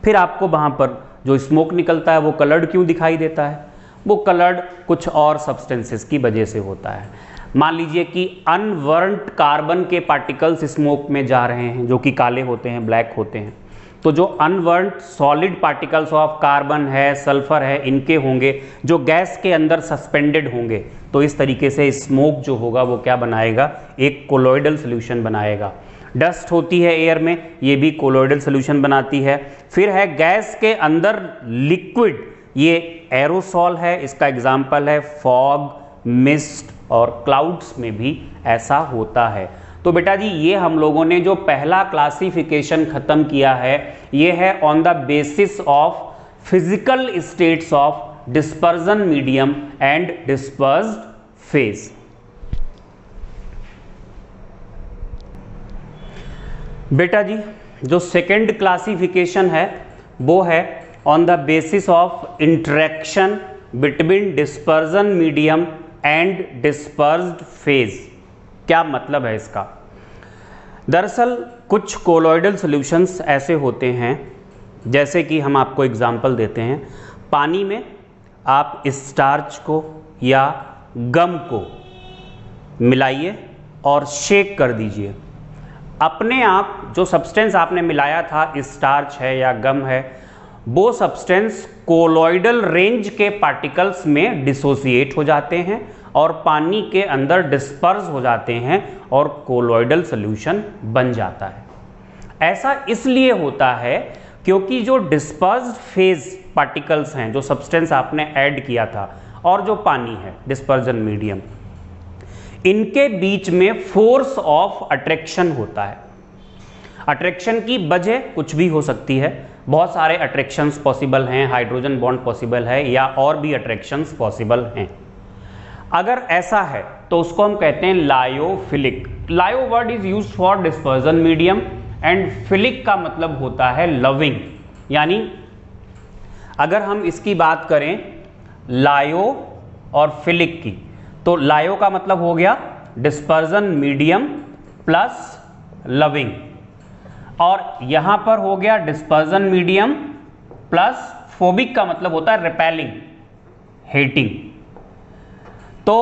Speaker 1: फिर आपको वहाँ पर जो स्मोक निकलता है वो कलर्ड क्यों दिखाई देता है, वो कलर्ड कुछ और सब्सटेंसेस की वजह से होता है। मान लीजिए कि अनबर्न्ड कार्बन के पार्टिकल्स स्मोक में जा रहे हैं जो कि काले होते हैं, ब्लैक होते हैं, तो जो unburned solid particles of carbon है, सल्फर है, इनके होंगे जो गैस के अंदर सस्पेंडेड होंगे, तो इस तरीके से स्मोक जो होगा वो क्या बनाएगा, एक कोलोइडल सोल्यूशन बनाएगा। डस्ट होती है एयर में, ये भी कोलोइडल सोल्यूशन बनाती है। फिर है गैस के अंदर लिक्विड, ये एरोसॉल है, इसका एग्जाम्पल है फॉग, मिस्ट और क्लाउड्स में भी ऐसा होता है। तो बेटा जी ये हम लोगों ने जो पहला क्लासिफिकेशन खत्म किया है ये है on the basis of physical states of dispersion medium and dispersed phase. बेटा जी जो सेकंड क्लासिफिकेशन है वो है on the basis of interaction between dispersion medium and dispersed phase. क्या मतलब है इसका, दरअसल कुछ कोलोइडल सॉल्यूशंस ऐसे होते हैं, जैसे कि हम आपको एग्जांपल देते हैं, पानी में आप स्टार्च को या गम को मिलाइए और शेक कर दीजिए, अपने आप जो सब्सटेंस आपने मिलाया था, स्टार्च है या गम है, वो सब्सटेंस कोलोइडल रेंज के पार्टिकल्स में डिसोसिएट हो जाते हैं और पानी के अंदर डिस्पर्स हो जाते हैं और कोलोइडल सॉल्यूशन बन जाता है। ऐसा इसलिए होता है क्योंकि जो डिस्पर्स्ड फेज पार्टिकल्स हैं, जो सब्सटेंस आपने ऐड किया था, और जो पानी है डिस्पर्जन मीडियम, इनके बीच में फोर्स ऑफ अट्रैक्शन होता है। अट्रैक्शन की वजह कुछ भी हो सकती है, बहुत सारे अट्रैक्शंस पॉसिबल हैं, हाइड्रोजन बॉन्ड पॉसिबल है या और भी अट्रैक्शंस पॉसिबल हैं। अगर ऐसा है तो उसको हम कहते हैं लायोफिलिक। लायो word is used for dispersion medium and philic का मतलब होता है लविंग। यानी अगर हम इसकी बात करें लायो और फिलिक की, तो लायो का मतलब हो गया डिस्पर्जन मीडियम प्लस लविंग, और यहां पर हो गया डिस्पर्जन मीडियम प्लस फोबिक का मतलब होता है रिपेलिंग, हेटिंग। तो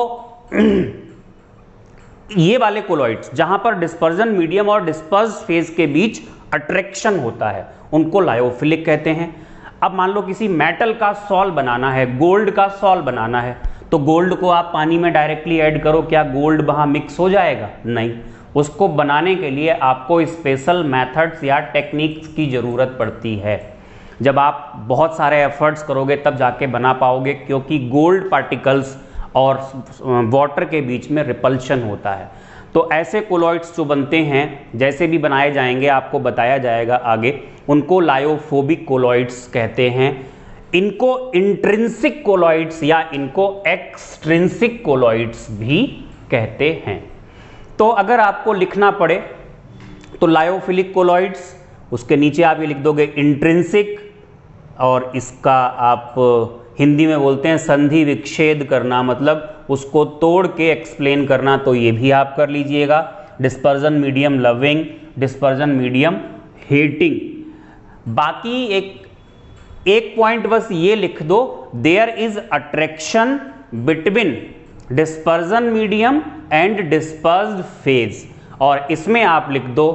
Speaker 1: ये वाले कोलॉइड्स जहां पर डिस्पर्जन मीडियम और डिस्पर्स्ड फेज के बीच अट्रैक्शन होता है उनको लायोफिलिक कहते हैं। अब मान लो किसी मेटल का सॉल बनाना है, गोल्ड का सॉल बनाना है, तो गोल्ड को आप पानी में डायरेक्टली ऐड करो, क्या गोल्ड वहां मिक्स हो जाएगा? नहीं, उसको बनाने के लिए आपको स्पेशल मेथड्स या टेक्निक्स की ज़रूरत पड़ती है। जब आप बहुत सारे एफर्ट्स करोगे तब जाके बना पाओगे, क्योंकि गोल्ड पार्टिकल्स और वाटर के बीच में रिपल्शन होता है। तो ऐसे कोलॉइड्स जो बनते हैं, जैसे भी बनाए जाएंगे आपको बताया जाएगा आगे, उनको लायोफोबिक कोलॉइड्स कहते हैं। इनको इंट्रिंसिक कोलॉइड्स या इनको एक्सट्रिंसिक कोलॉइड्स भी कहते हैं। तो अगर आपको लिखना पड़े तो लायोफिलिक कोलॉइड्स, उसके नीचे आप ये लिख दोगे इंट्रिंसिक, और इसका आप हिंदी में बोलते हैं संधि विच्छेद करना, मतलब उसको तोड़ के एक्सप्लेन करना, तो ये भी आप कर लीजिएगा। Dispersion medium loving, dispersion medium hating. बाकी एक पॉइंट बस ये लिख दो, there is attraction between dispersion medium and dispersed phase, और इसमें आप लिख दो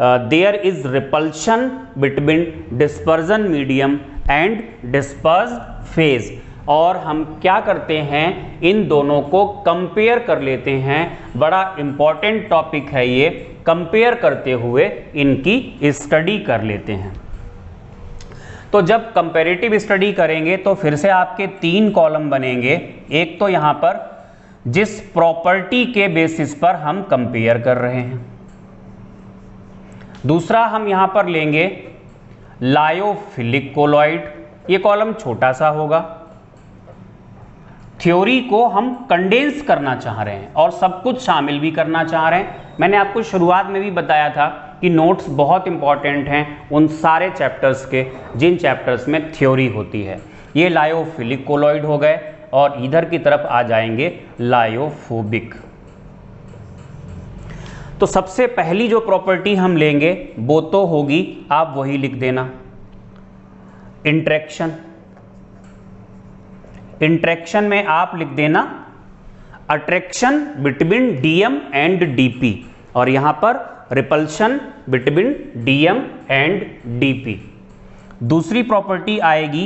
Speaker 1: there is repulsion between dispersion medium and dispersed phase. और हम क्या करते हैं, इन दोनों को कंपेयर कर लेते हैं। बड़ा इंपॉर्टेंट टॉपिक है ये, कंपेयर करते हुए इनकी स्टडी कर लेते हैं। तो जब कंपैरेटिव स्टडी करेंगे तो फिर से आपके 3 कॉलम बनेंगे। एक तो यहां पर जिस प्रॉपर्टी के बेसिस पर हम कंपेयर कर रहे हैं, दूसरा हम यहां पर लेंगे लायोफिलिक कोलॉइड, ये कॉलम छोटा सा होगा। थ्योरी को हम कंडेंस करना चाह रहे हैं और सब कुछ शामिल भी करना चाह रहे हैं। मैंने आपको शुरुआत में भी बताया था कि नोट्स बहुत इंपॉर्टेंट हैं उन सारे चैप्टर्स के जिन चैप्टर्स में थ्योरी होती है। ये लायोफिलिक कोलॉइड हो गए और इधर की तरफ आ जाएंगे लायोफोबिक। तो सबसे पहली जो प्रॉपर्टी हम लेंगे वो तो होगी, आप वही लिख देना, इंटरेक्शन। इंटरेक्शन में आप लिख देना attraction between DM and DP और यहां पर repulsion between DM and DP. दूसरी प्रॉपर्टी आएगी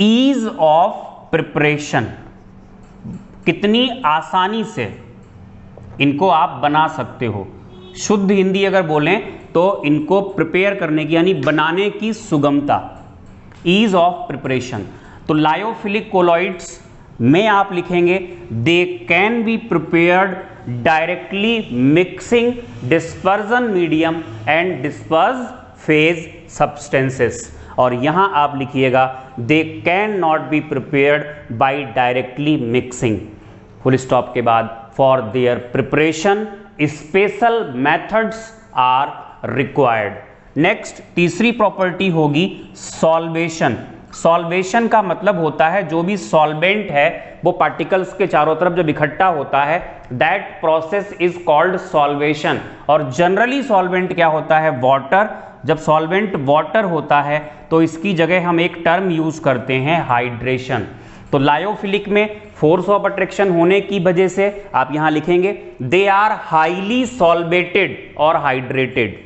Speaker 1: ईज ऑफ प्रिपरेशन, कितनी आसानी से इनको आप बना सकते हो। शुद्ध हिंदी अगर बोलें तो इनको प्रिपेयर करने की यानी बनाने की सुगमता, ईज ऑफ प्रिपरेशन। तो लायोफिलिक कोलॉइड्स में आप लिखेंगे they can be prepared directly mixing dispersion medium and disperse phase substances, और यहां आप लिखिएगा they can not be prepared by directly mixing, full stop के बाद for their preparation special methods are required. Next तीसरी प्रॉपर्टी होगी solvation. Solvation का मतलब होता है जो भी सॉल्वेंट है वो पार्टिकल्स के चारों तरफ जब इकट्ठा होता है, that process is called solvation. और जनरली सॉल्वेंट क्या होता है, वाटर। जब सॉल्वेंट वाटर होता है तो इसकी जगह हम एक टर्म यूज करते हैं हाइड्रेशन। तो लायोफिलिक में फोर्स ऑफ अट्रैक्शन होने की वजह से आप यहां लिखेंगे दे आर हाईली सॉल्वेटेड और हाइड्रेटेड,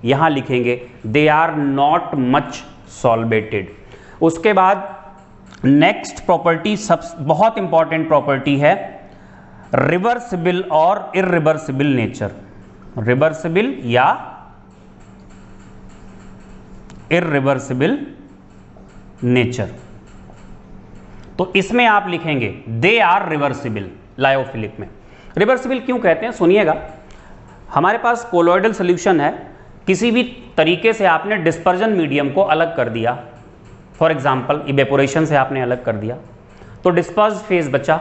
Speaker 1: यहां लिखेंगे they are not much solvated. उसके बाद नेक्स्ट प्रॉपर्टी सब बहुत इंपॉर्टेंट प्रॉपर्टी है रिवर्सिबल और इरिवर्सिबल नेचर। रिवर्सिबल या इरिवर्सिबल नेचर, तो इसमें आप लिखेंगे दे आर रिवर्सिबल। लायोफिलिक में रिवर्सिबल क्यों कहते हैं सुनिएगा। हमारे पास कोलोइडल सॉल्यूशन है, किसी भी तरीके से आपने डिस्पर्जन मीडियम को अलग कर दिया, फॉर एग्जांपल इवेपोरेशन से आपने अलग कर दिया, तो डिस्पर्ज फेज बचा।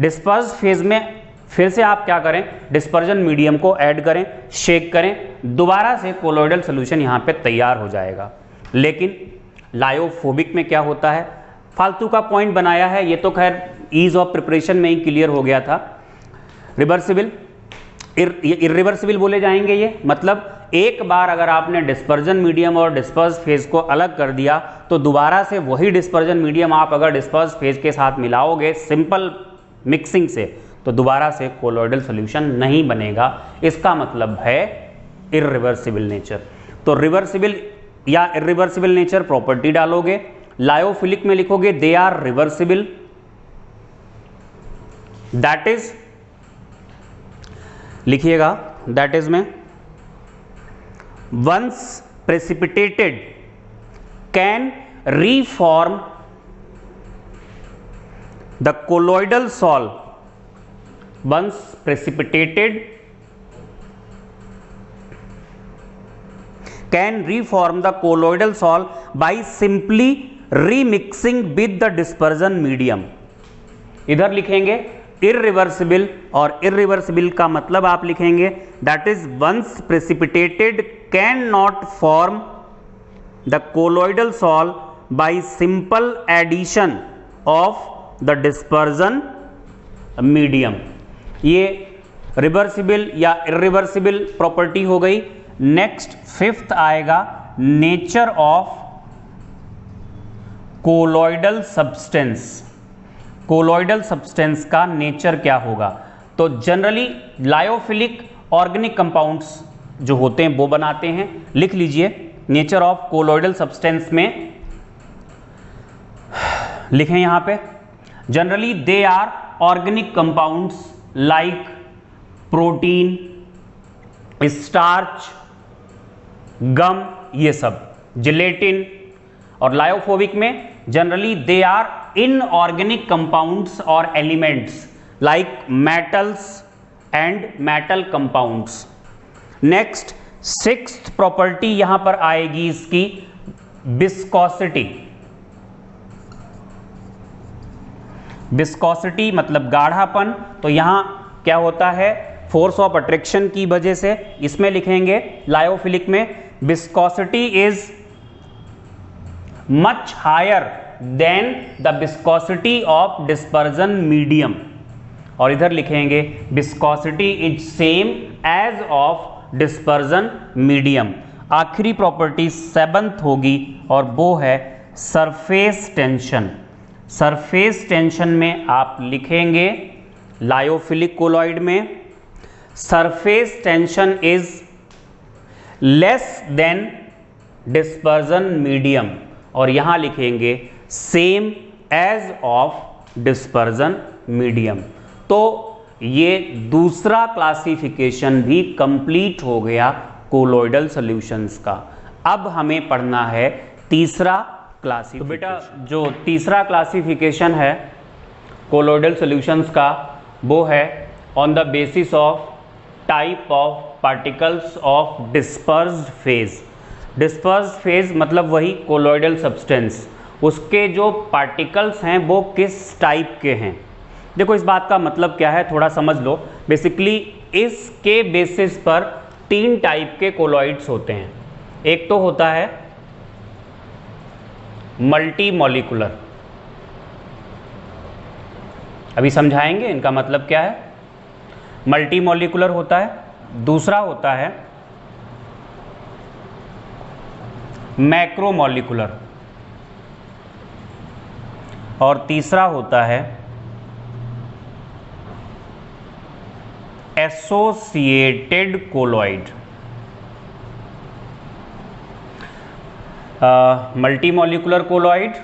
Speaker 1: डिस्पर्ज फेज में फिर से आप क्या करें, डिस्पर्जन मीडियम को ऐड करें, शेक करें, दोबारा से कोलोइडल सॉल्यूशन यहां पे तैयार हो जाएगा। लेकिन लायोफोबिक में क्या होता है, फालतू का पॉइंट बनाया है, ये तो खैर ईज ऑफ प्रिपरेशन में ही क्लियर हो गया था। रिवर्सिबल इरिवर्सिबल बोले जाएंगे ये, मतलब एक बार अगर आपने डिस्पर्जन मीडियम और डिस्पर्स फेज को अलग कर दिया तो दोबारा से वही डिस्पर्जन मीडियम आप अगर डिस्पर्स फेज के साथ मिलाओगे सिंपल मिक्सिंग से तो दोबारा से कोलोइडल सॉल्यूशन नहीं बनेगा। इसका मतलब है इरिवर्सिबल नेचर। तो रिवर्सिबल या इरिवर्सिबल नेचर प्रॉपर्टी डालोगे, लायोफिलिक में लिखोगे they are reversible, that is लिखिएगा दैट इज में once precipitated can reform the colloidal sol, once precipitated can reform the colloidal sol by simply remixing with the dispersion medium। इधर लिखेंगे irreversible और irreversible का मतलब आप लिखेंगे that is once precipitated can not form the colloidal sol by simple addition of the dispersion medium. ये reversible या irreversible property हो गई। नेक्स्ट फिफ्थ आएगा nature of colloidal substance. Colloidal substance का नेचर क्या होगा, तो जनरली लायोफिलिक ऑर्गेनिक कंपाउंड्स जो होते हैं वो बनाते हैं। लिख लीजिए नेचर ऑफ कोलोइडल सब्सटेंस में लिखें यहां पे generally they are organic compounds like protein, starch, gum, ये सब, जिलेटिन। और लायोफोबिक में generally they are inorganic compounds और elements like metals and metal compounds. Next sixth property यहां पर आएगी इसकी विस्कोसिटी। विस्कोसिटी मतलब गाढ़ापन। तो यहां क्या होता है, फोर्स ऑफ अट्रैक्शन की वजह से इसमें लिखेंगे लायोफिलिक में viscosity is much higher than the viscosity of dispersion medium, और इधर लिखेंगे viscosity is same as of dispersion medium. आखिरी प्रॉपर्टी सेवंथ होगी और वो है सरफेस टेंशन। सरफेस टेंशन में आप लिखेंगे लायोफिलिक कोलॉइड में surface tension is less than dispersion medium, और यहां लिखेंगे same as of dispersion medium. तो ये दूसरा क्लासिफिकेशन भी कंप्लीट हो गया कोलोइडल सॉल्यूशंस का। अब हमें पढ़ना है तीसरा क्लासिफिकेशन। तो बेटा जो तीसरा क्लासिफिकेशन है कोलोइडल सॉल्यूशंस का वो है on the basis of type of particles of dispersed phase. Dispersed phase मतलब वही कोलोइडल सब्सटेंस, उसके जो पार्टिकल्स हैं वो किस टाइप के हैं। देखो इस बात का मतलब क्या है थोड़ा समझ लो। बेसिकली इसके बेसिस पर तीन टाइप के कोलॉइड्स होते हैं। एक तो होता है मल्टी मॉलिक्यूलर, अभी समझाएंगे इनका मतलब क्या है। मल्टी मॉलिक्यूलर होता है। दूसरा होता है मैक्रोमॉलिक्यूलर, और तीसरा होता है associated colloid. Multi molecular colloid,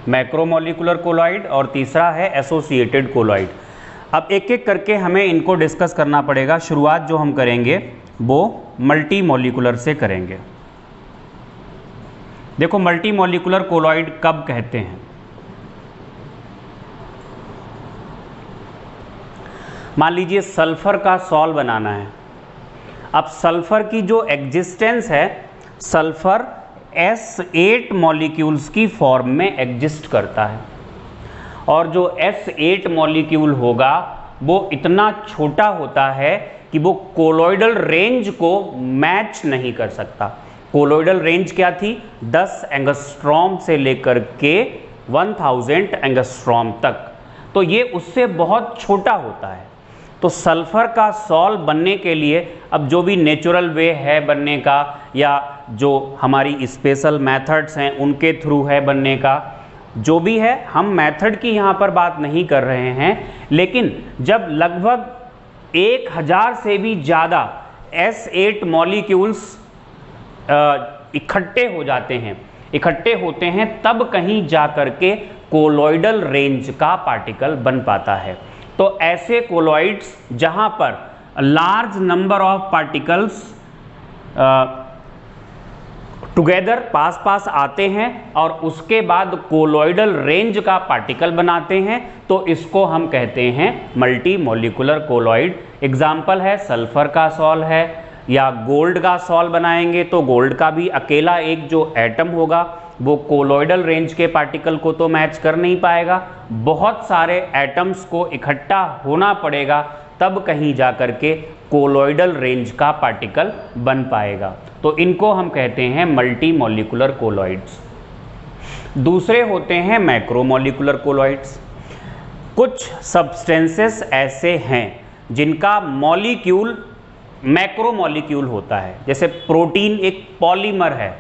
Speaker 1: macromolecular colloid, और तीसरा है एसोसिएटेड कोलॉइड। अब एक एक करके हमें इनको डिस्कस करना पड़ेगा। शुरुआत जो हम करेंगे वो मल्टी मॉलिक्यूलर से करेंगे। देखो मल्टी मॉलिक्यूलर कोलॉइड कब कहते हैं। मान लीजिए सल्फर का सॉल्ट बनाना है। अब सल्फर की जो एग्जिस्टेंस है, सल्फर S8 मॉलिक्यूल्स की फॉर्म में एग्जिस्ट करता है, और जो S8 मॉलिक्यूल होगा वो इतना छोटा होता है कि वो कोलोइडल रेंज को मैच नहीं कर सकता। कोलोइडल रेंज क्या थी? 10 एंगस्ट्रॉम से लेकर के 1000 एंगस्ट्रॉम तक। तो ये उससे बहुत छोटा होता है। तो सल्फर का सॉल्ट बनने के लिए अब जो भी नेचुरल वे है बनने का, या जो हमारी स्पेशल मेथड्स हैं उनके थ्रू है बनने का, जो भी है, हम मेथड की यहाँ पर बात नहीं कर रहे हैं। लेकिन जब लगभग 1000 से भी ज़्यादा S8 मॉलिक्यूल्स इकट्ठे हो जाते हैं, इकट्ठे होते हैं, तब कहीं जा कर के कोलोइडल रेंज का पार्टिकल बन पाता है। तो ऐसे कोलॉइड्स जहां पर large number of particles together पास पास आते हैं और उसके बाद कोलोइडल रेंज का पार्टिकल बनाते हैं, तो इसको हम कहते हैं मल्टी मॉलिक्यूलर कोलॉइड। एग्जाम्पल है सल्फर का सॉल्ट है, या गोल्ड का सॉल्ट बनाएंगे तो गोल्ड का भी अकेला एक जो एटम होगा वो कोलोइडल रेंज के पार्टिकल को तो मैच कर नहीं पाएगा। बहुत सारे एटम्स को इकट्ठा होना पड़ेगा, तब कहीं जा कर के कोलोइडल रेंज का पार्टिकल बन पाएगा। तो इनको हम कहते हैं मल्टी मॉलिक्यूलर कोलॉइड्स। दूसरे होते हैं मैक्रोमॉलिक्यूलर कोलॉइड्स। कुछ सब्सटेंसेस ऐसे हैं जिनका मॉलिक्यूल मैक्रोमॉलिक्यूल होता है। जैसे प्रोटीन एक पॉलीमर है,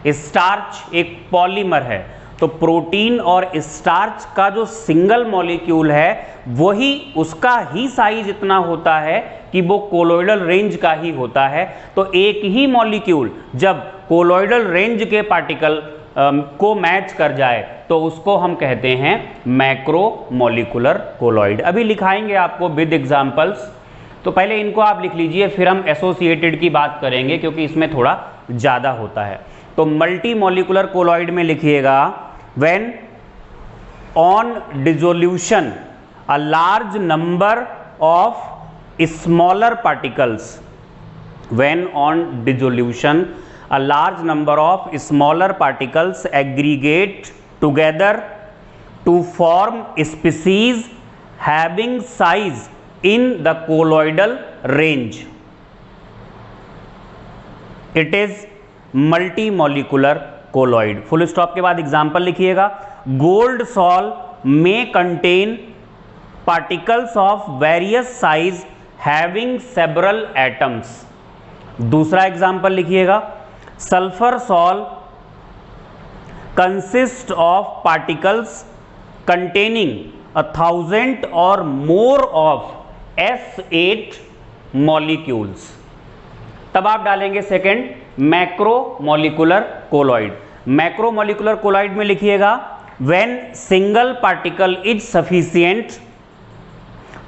Speaker 1: स्टार्च एक पॉलीमर है। तो प्रोटीन और स्टार्च का जो सिंगल मॉलिक्यूल है वही उसका ही साइज इतना होता है कि वो कोलोइडल रेंज का ही होता है। तो एक ही मॉलिक्यूल जब कोलोइडल रेंज के पार्टिकल को मैच कर जाए तो उसको हम कहते हैं मैक्रोमॉलिक्यूलर कोलॉइड। अभी लिखाएंगे आपको विद एग्जांपल्स। तो पहले इनको आप लिख लीजिए, फिर हम एसोसिएटेड की बात करेंगे क्योंकि इसमें थोड़ा ज़्यादा होता है। तो मल्टी मॉलिक्यूलर कोलॉइड में लिखिएगा when on dissolution a large number of smaller particles when on dissolution a large number of smaller particles aggregate together to form species having size in the colloidal range. It is multimolecular colloid. Full stop के बाद example लिखिएगा. Gold sol may contain particles of various size having several atoms. दूसरा example लिखिएगा. Sulphur sol consist of particles containing 1000 or more of S8 molecules. तब आप डालेंगे second macromolecular colloid. Macromolecular colloid में लिखिएगा when single particle is sufficient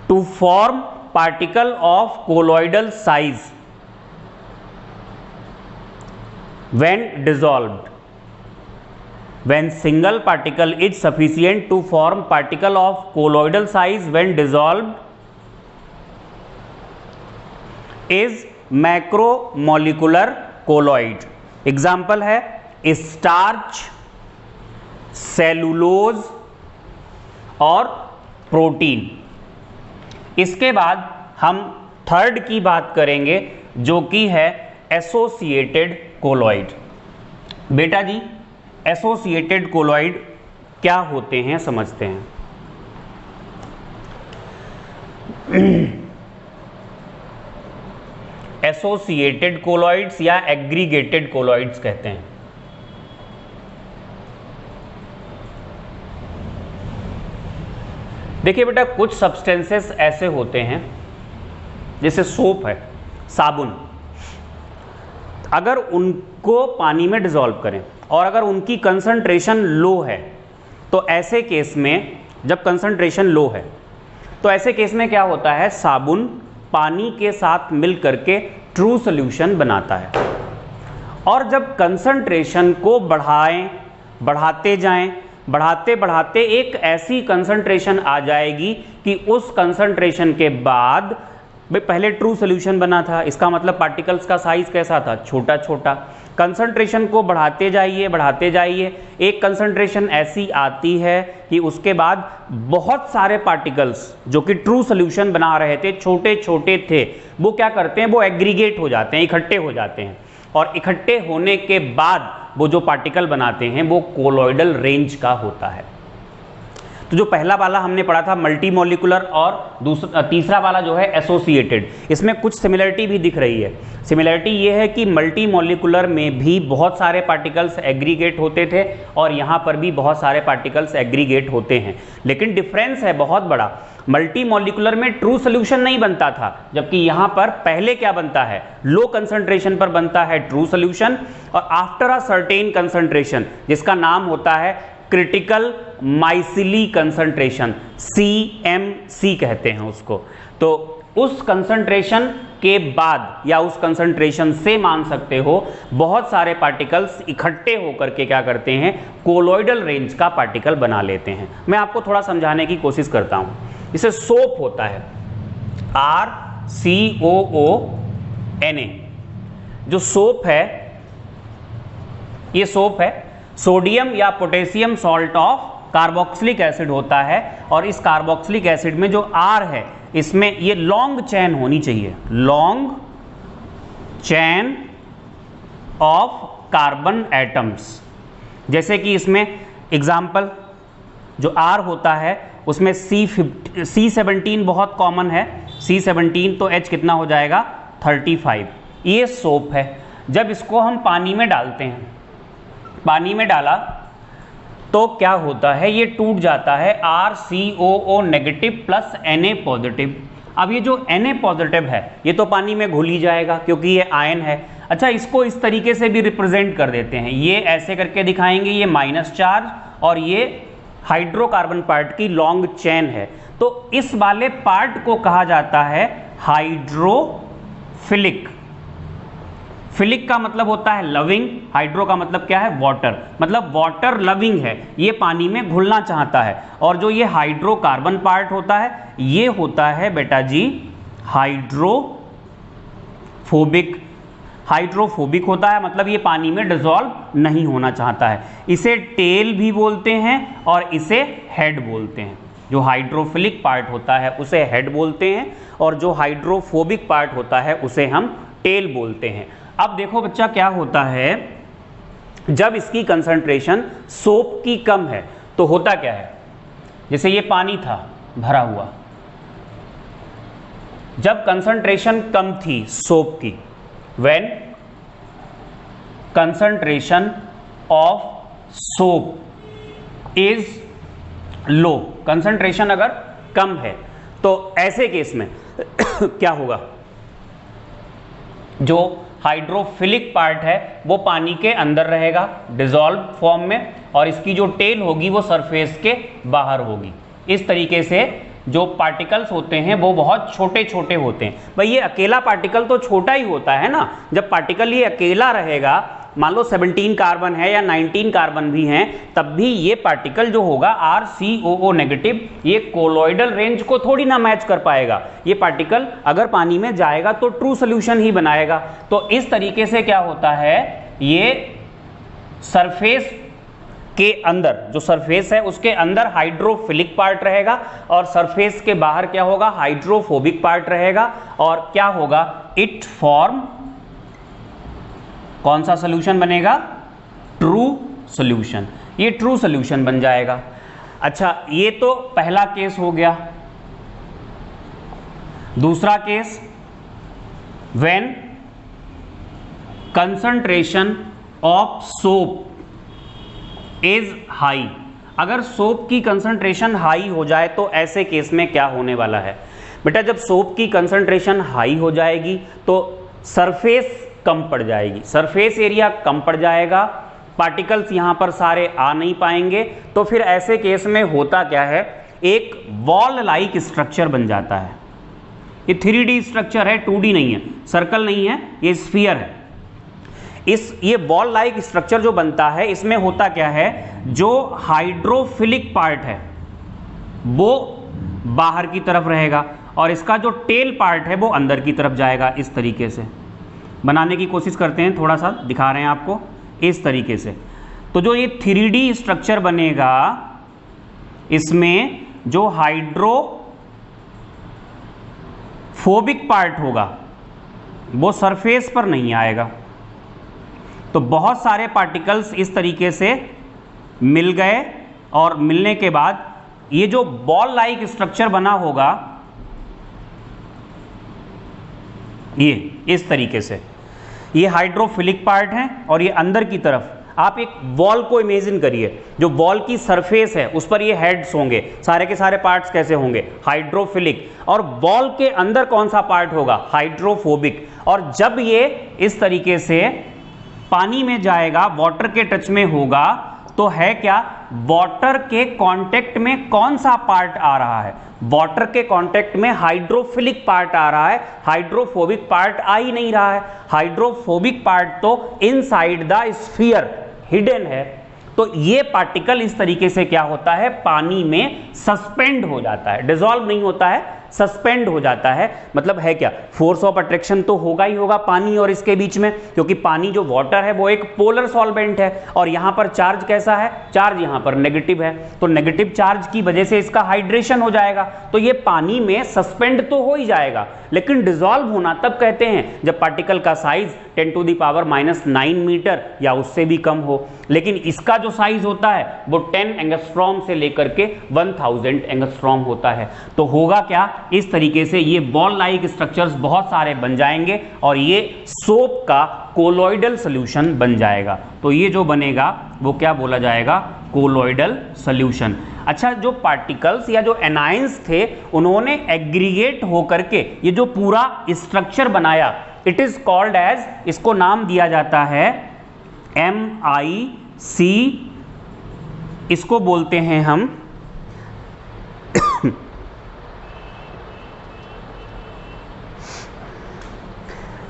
Speaker 1: to form particle of colloidal size when dissolved. When single particle is sufficient to form particle of colloidal size when dissolved is macromolecular colloid. Example है starch, cellulose और protein. इसके बाद हम third की बात करेंगे जो कि है एसोसिएटेड कोलॉइड. बेटा जी एसोसिएटेड कोलॉइड क्या होते हैं समझते हैं. एसोसिएटेड कोलॉइड्स या एग्रीगेटेड कोलॉइड्स कहते हैं. देखिए बेटा कुछ सब्सटेंसेस ऐसे होते हैं जैसे सोप है, साबुन, अगर उनको पानी में डिसॉल्व करें और अगर उनकी कंसंट्रेशन लो है तो ऐसे केस में, जब कंसंट्रेशन लो है तो ऐसे केस में क्या होता है, साबुन पानी के साथ मिल करके ट्रू सॉल्यूशन बनाता है. और जब कंसंट्रेशन को बढ़ाते जाएं, बढ़ाते बढ़ाते एक ऐसी कंसंट्रेशन आ जाएगी कि उस कंसंट्रेशन के बाद पहले ट्रू सॉल्यूशन बना था, इसका मतलब पार्टिकल्स का साइज कैसा था, छोटा छोटा. कंसंट्रेशन को बढ़ाते जाइए, एक कंसंट्रेशन ऐसी आती है कि उसके बाद बहुत सारे पार्टिकल्स जो कि ट्रू सॉल्यूशन बना रहे थे, छोटे छोटे थे, वो क्या करते हैं, वो एग्रीगेट हो जाते हैं, इकट्ठे हो जाते हैं. और इकट्ठे होने के बाद वो जो पार्टिकल बनाते हैं वो कोलॉइडल रेंज का होता है. तो जो पहला वाला हमने पढ़ा था मल्टीमोलिकुलर और तीसरा वाला जो है एसोसिएटेड, इसमें कुछ सिमिलरिटी भी दिख रही है. सिमिलरिटी ये है कि मल्टीमोलिकुलर में भी बहुत सारे पार्टिकल्स एग्रीगेट होते थे और यहाँ पर भी बहुत सारे पार्टिकल्स एग्रीगेट होते हैं, लेकिन डिफरेंस है बहुत बड़ा. मल्टीमोलिकुलर में ट्रू सॉल्यूशन नहीं बनता था, जबकि यहाँ पर पहले क्या बनता है, लो कंसंट्रेशन पर बनता है ट्रू सॉल्यूशन, और आफ्टर अ सर्टेन कंसंट्रेशन जिसका नाम होता है क्रिटिकल माइसिली कंसंट्रेशन, CMC कहते हैं उसको. तो उस कंसंट्रेशन के बाद या उस कंसंट्रेशन से मान सकते हो बहुत सारे पार्टिकल्स इकट्ठे होकर के क्या करते हैं, कोलॉइडल रेंज का पार्टिकल बना लेते हैं. मैं आपको थोड़ा समझाने की कोशिश करता हूं. इसे सोप होता है, RCOONA. जो सोप है, ये सोप है, सोडियम या potassium salt of carboxylic acid होता है. और इस कार्बोक्सिलिक एसिड में जो R है, इसमें ये लॉन्ग चेन होनी चाहिए, long chain of carbon atoms. जैसे कि इसमें एग्जाम्पल जो R होता है उसमें C17 बहुत कॉमन है, C17, तो H कितना हो जाएगा, 35. ये सोप है. जब इसको हम पानी में डालते हैं, पानी में डाला तो क्या होता है, ये टूट जाता है, RCOO negative plus Na positive. अब ये जो Na पॉजिटिव है ये तो पानी में घुल ही जाएगा क्योंकि ये आयन है. अच्छा, इसको इस तरीके से भी रिप्रेजेंट कर देते हैं, ये ऐसे करके दिखाएंगे, ये माइनस चार्ज और ये हाइड्रोकार्बन पार्ट की लॉन्ग चेन है. तो इस वाले पार्ट को कहा जाता है हाइड्रोफिलिक. फिलिक का मतलब होता है लविंग, हाइड्रो का मतलब क्या है, वाटर, मतलब वाटर लविंग है, ये पानी में घुलना चाहता है. और जो ये हाइड्रोकार्बन पार्ट होता है ये होता है बेटा जी हाइड्रोफोबिक. हाइड्रोफोबिक होता है, मतलब ये पानी में डिसॉल्व नहीं होना चाहता है। इसे टेल भी बोलते हैं और इसे हेड बोलते हैं। जो हाइड्रोफिलिक पार्ट होता है उसे हेड बोलते हैं और जो हाइड्रोफोबिक पार्ट होता है उसे हम टेल बोलते हैं। अब देखो बच्चा क्या होता है, जब इसकी कंसंट्रेशन सोप की कम है तो होता क्या है, जैसे ये पानी था भरा हुआ, जब कंसंट्रेशन कम थी सोप की, when concentration of soap is low, concentration अगर कम है तो ऐसे केस में क्या होगा, जो हाइड्रोफिलिक पार्ट है वो पानी के अंदर रहेगा डिसॉल्व फॉर्म में, और इसकी जो टेल होगी वो सरफेस के बाहर होगी। इस तरीके से जो पार्टिकल्स होते हैं वो बहुत छोटे छोटे होते हैं। भाई ये अकेला पार्टिकल तो छोटा ही होता है ना, जब पार्टिकल ये अकेला रहेगा, मान लो 17 कार्बन है या 19 कार्बन भी हैं, तब भी ये पार्टिकल जो होगा RCOO नेगेटिव, ये कोलॉइडल रेंज को थोड़ी ना मैच कर पाएगा। ये पार्टिकल अगर पानी में जाएगा तो ट्रू सोल्यूशन ही बनाएगा। तो इस तरीके से क्या होता है, ये सरफेस के अंदर, जो सरफेस है उसके अंदर हाइड्रोफिलिक पार्ट रहेगा और सरफेस के बाहर क्या होगा, हाइड्रोफोबिक पार्ट रहेगा। और क्या होगा, इट फॉर्म, कौन सा सोल्यूशन बनेगा, ट्रू सोल्यूशन, ये ट्रू सोल्यूशन बन जाएगा। अच्छा, ये तो पहला केस हो गया। दूसरा case, when concentration of soap is high, अगर सोप की कंसंट्रेशन हाई हो जाए तो ऐसे केस में क्या होने वाला है बेटा, जब सोप की कंसंट्रेशन हाई हो जाएगी तो सरफेस कम पड़ जाएगी, सरफेस एरिया कम पड़ जाएगा, पार्टिकल्स यहां पर सारे आ नहीं पाएंगे। तो फिर ऐसे केस में होता क्या है, एक वॉल लाइक स्ट्रक्चर बन जाता है। ये 3D स्ट्रक्चर है, 2D नहीं है, सर्कल नहीं है, ये स्फीयर है। ये बॉल लाइक स्ट्रक्चर जो बनता है, इसमें होता क्या है, जो हाइड्रोफिलिक पार्ट है वो बाहर की तरफ रहेगा और इसका जो टेल पार्ट है वो अंदर की तरफ जाएगा। इस तरीके से बनाने की कोशिश करते हैं, थोड़ा सा दिखा रहे हैं आपको इस तरीके से। तो जो ये 3D स्ट्रक्चर बनेगा, इसमें जो हाइड्रोफोबिक पार्ट होगा वो सरफेस पर नहीं आएगा। तो बहुत सारे पार्टिकल्स इस तरीके से मिल गए और मिलने के बाद ये जो बॉल लाइक स्ट्रक्चर बना होगा, ये इस तरीके से, ये हाइड्रोफिलिक पार्ट है और ये अंदर की तरफ आप एक वॉल को इमेजिन करिए, जो वॉल की सरफेस है उस पर ये हेड्स होंगे, सारे के सारे पार्ट्स कैसे होंगे, हाइड्रोफिलिक, और वॉल के अंदर कौन सा पार्ट होगा, हाइड्रोफोबिक। और जब ये इस तरीके से पानी में जाएगा, वाटर के टच में होगा, तो है क्या, वाटर के कांटेक्ट में कौन सा पार्ट आ रहा है, वाटर के कांटेक्ट में हाइड्रोफिलिक पार्ट आ रहा है, हाइड्रोफोबिक पार्ट आ ही नहीं रहा है। हाइड्रोफोबिक पार्ट तो इनसाइड द स्फीयर हिडन है। तो ये पार्टिकल इस तरीके से क्या होता है, पानी में सस्पेंड हो जाता है, डिसॉल्व नहीं होता है, सस्पेंड हो जाता है। मतलब है क्या, फोर्स ऑफ अट्रैक्शन तो होगा ही होगा पानी और इसके बीच में, क्योंकि पानी जो वाटर है वो एक पोलर सॉल्वेंट है और यहां पर चार्ज कैसा है, चार्ज यहां पर नेगेटिव है, तो नेगेटिव चार्ज की वजह से इसका हाइड्रेशन हो जाएगा। तो ये पानी में सस्पेंड तो हो ही जाएगा, लेकिन डिसॉल्व होना तब कहते हैं जब पार्टिकल का साइज 10⁻⁹ मीटर या उससे भी कम हो। लेकिन इसका जो साइज होता है वो 10 एंगस्ट्रॉम से लेकर के 1000 एंगस्ट्रॉम होता है। तो होगा क्या, इस तरीके से ये बॉल लाइक स्ट्रक्चर्स बहुत सारे बन जाएंगे और ये सोप का कोलॉइडल सॉल्यूशन बन जाएगा। तो ये जो बनेगा वो क्या बोला जाएगा, कोलॉइडल सॉल्यूशन। अच्छा, जो पार्टिकल्स या जो एनायंस थे उन्होंने एग्रीगेट होकर के ये जो पूरा स्ट्रक्चर बनाया, इट इज कॉल्ड एज, इसको नाम दिया जाता है MIC, इसको बोलते हैं हम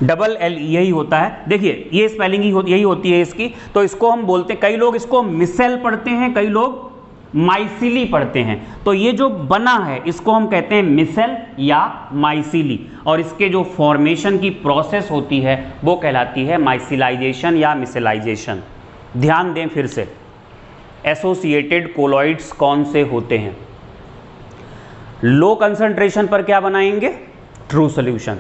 Speaker 1: LL, यही होता है। देखिए ये स्पेलिंग यही होती है इसकी, तो इसको हम बोलते हैं, कई लोग इसको मिसेल पढ़ते हैं, कई लोग माइसिली पढ़ते हैं। तो ये जो बना है इसको हम कहते हैं मिसेल या माइसिली, और इसके जो फॉर्मेशन की प्रोसेस होती है वो कहलाती है माइसिलाइजेशन या मिसेलाइजेशन। ध्यान दें फिर से, एसोसिएटेड कोलॉइड्स कौन से होते हैं? लो कंसंट्रेशन पर क्या बनाएंगे? True solution.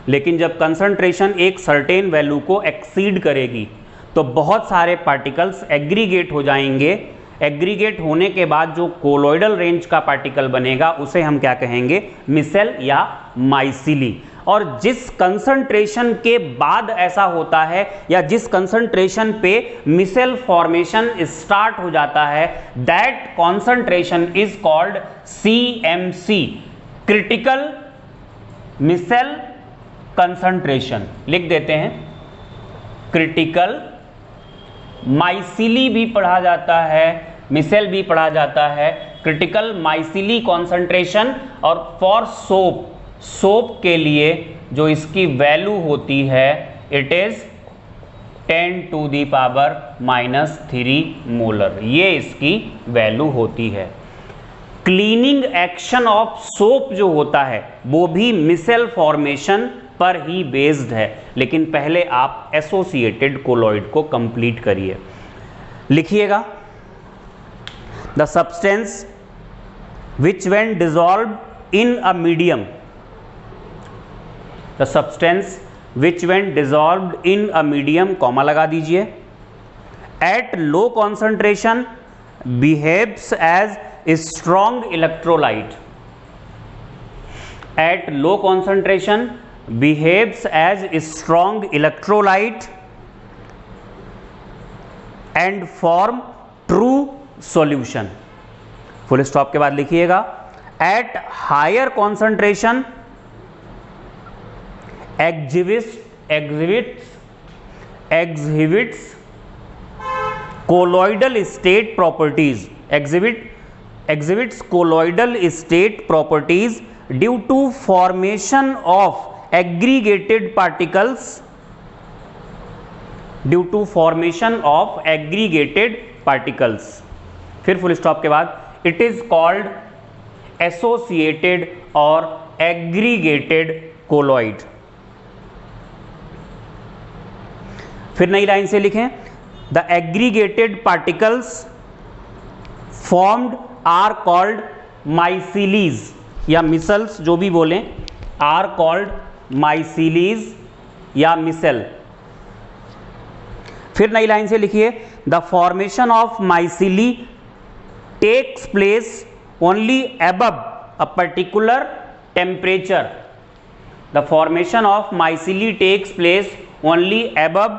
Speaker 1: लेकिन जब कंसंट्रेशन एक सर्टेन वैल्यू को एक्सीड करेगी तो बहुत सारे पार्टिकल्स एग्रीगेट हो जाएंगे। एग्रीगेट होने के बाद जो कोलॉइडल रेंज का पार्टिकल बनेगा उसे हम क्या कहेंगे? मिसेल या माइसिली। और जिस कंसंट्रेशन के बाद ऐसा होता है या जिस कंसंट्रेशन पे मिसेल फॉर्मेशन स्टार्ट हो जाता है, that concentration is called CMC, critical micelle concentration. लिख देते हैं, क्रिटिकल माइसिली भी पढ़ा जाता है, मिसेल भी पढ़ा जाता है, क्रिटिकल माइसिली कॉन्सेंट्रेशन। और फॉर सोप के लिए जो इसकी वैल्यू होती है इट इज 10⁻³ मोलर, ये इसकी वैल्यू होती है। क्लीनिंग एक्शन ऑफ सोप जो होता है वो भी मिसेल फॉर्मेशन पर ही बेस्ड है। लेकिन पहले आप एसोसिएटेड कोलॉइड को कंप्लीट करिए। लिखिएगा, the substance which when dissolved in a medium, the substance which when dissolved in a medium, comma लगा दीजिए, at low concentration behaves as strong electrolyte, at low concentration behaves as a strong electrolyte and form true solution। Full stop के बाद लिखिएगा, at higher concentration exhibits colloidal state properties, exhibits colloidal state properties due to formation of aggregated particles, due to formation of aggregated particles। फिर full stop के बाद it is called associated और aggregated colloid। फिर नई line से लिखें, the aggregated particles formed are called micelles या micelles, जो भी बोलें, are called माइसिलीज या मिसेल। फिर नई लाइन से लिखिए, the formation of micelle takes place only above a particular temperature, the formation of micelle takes place only above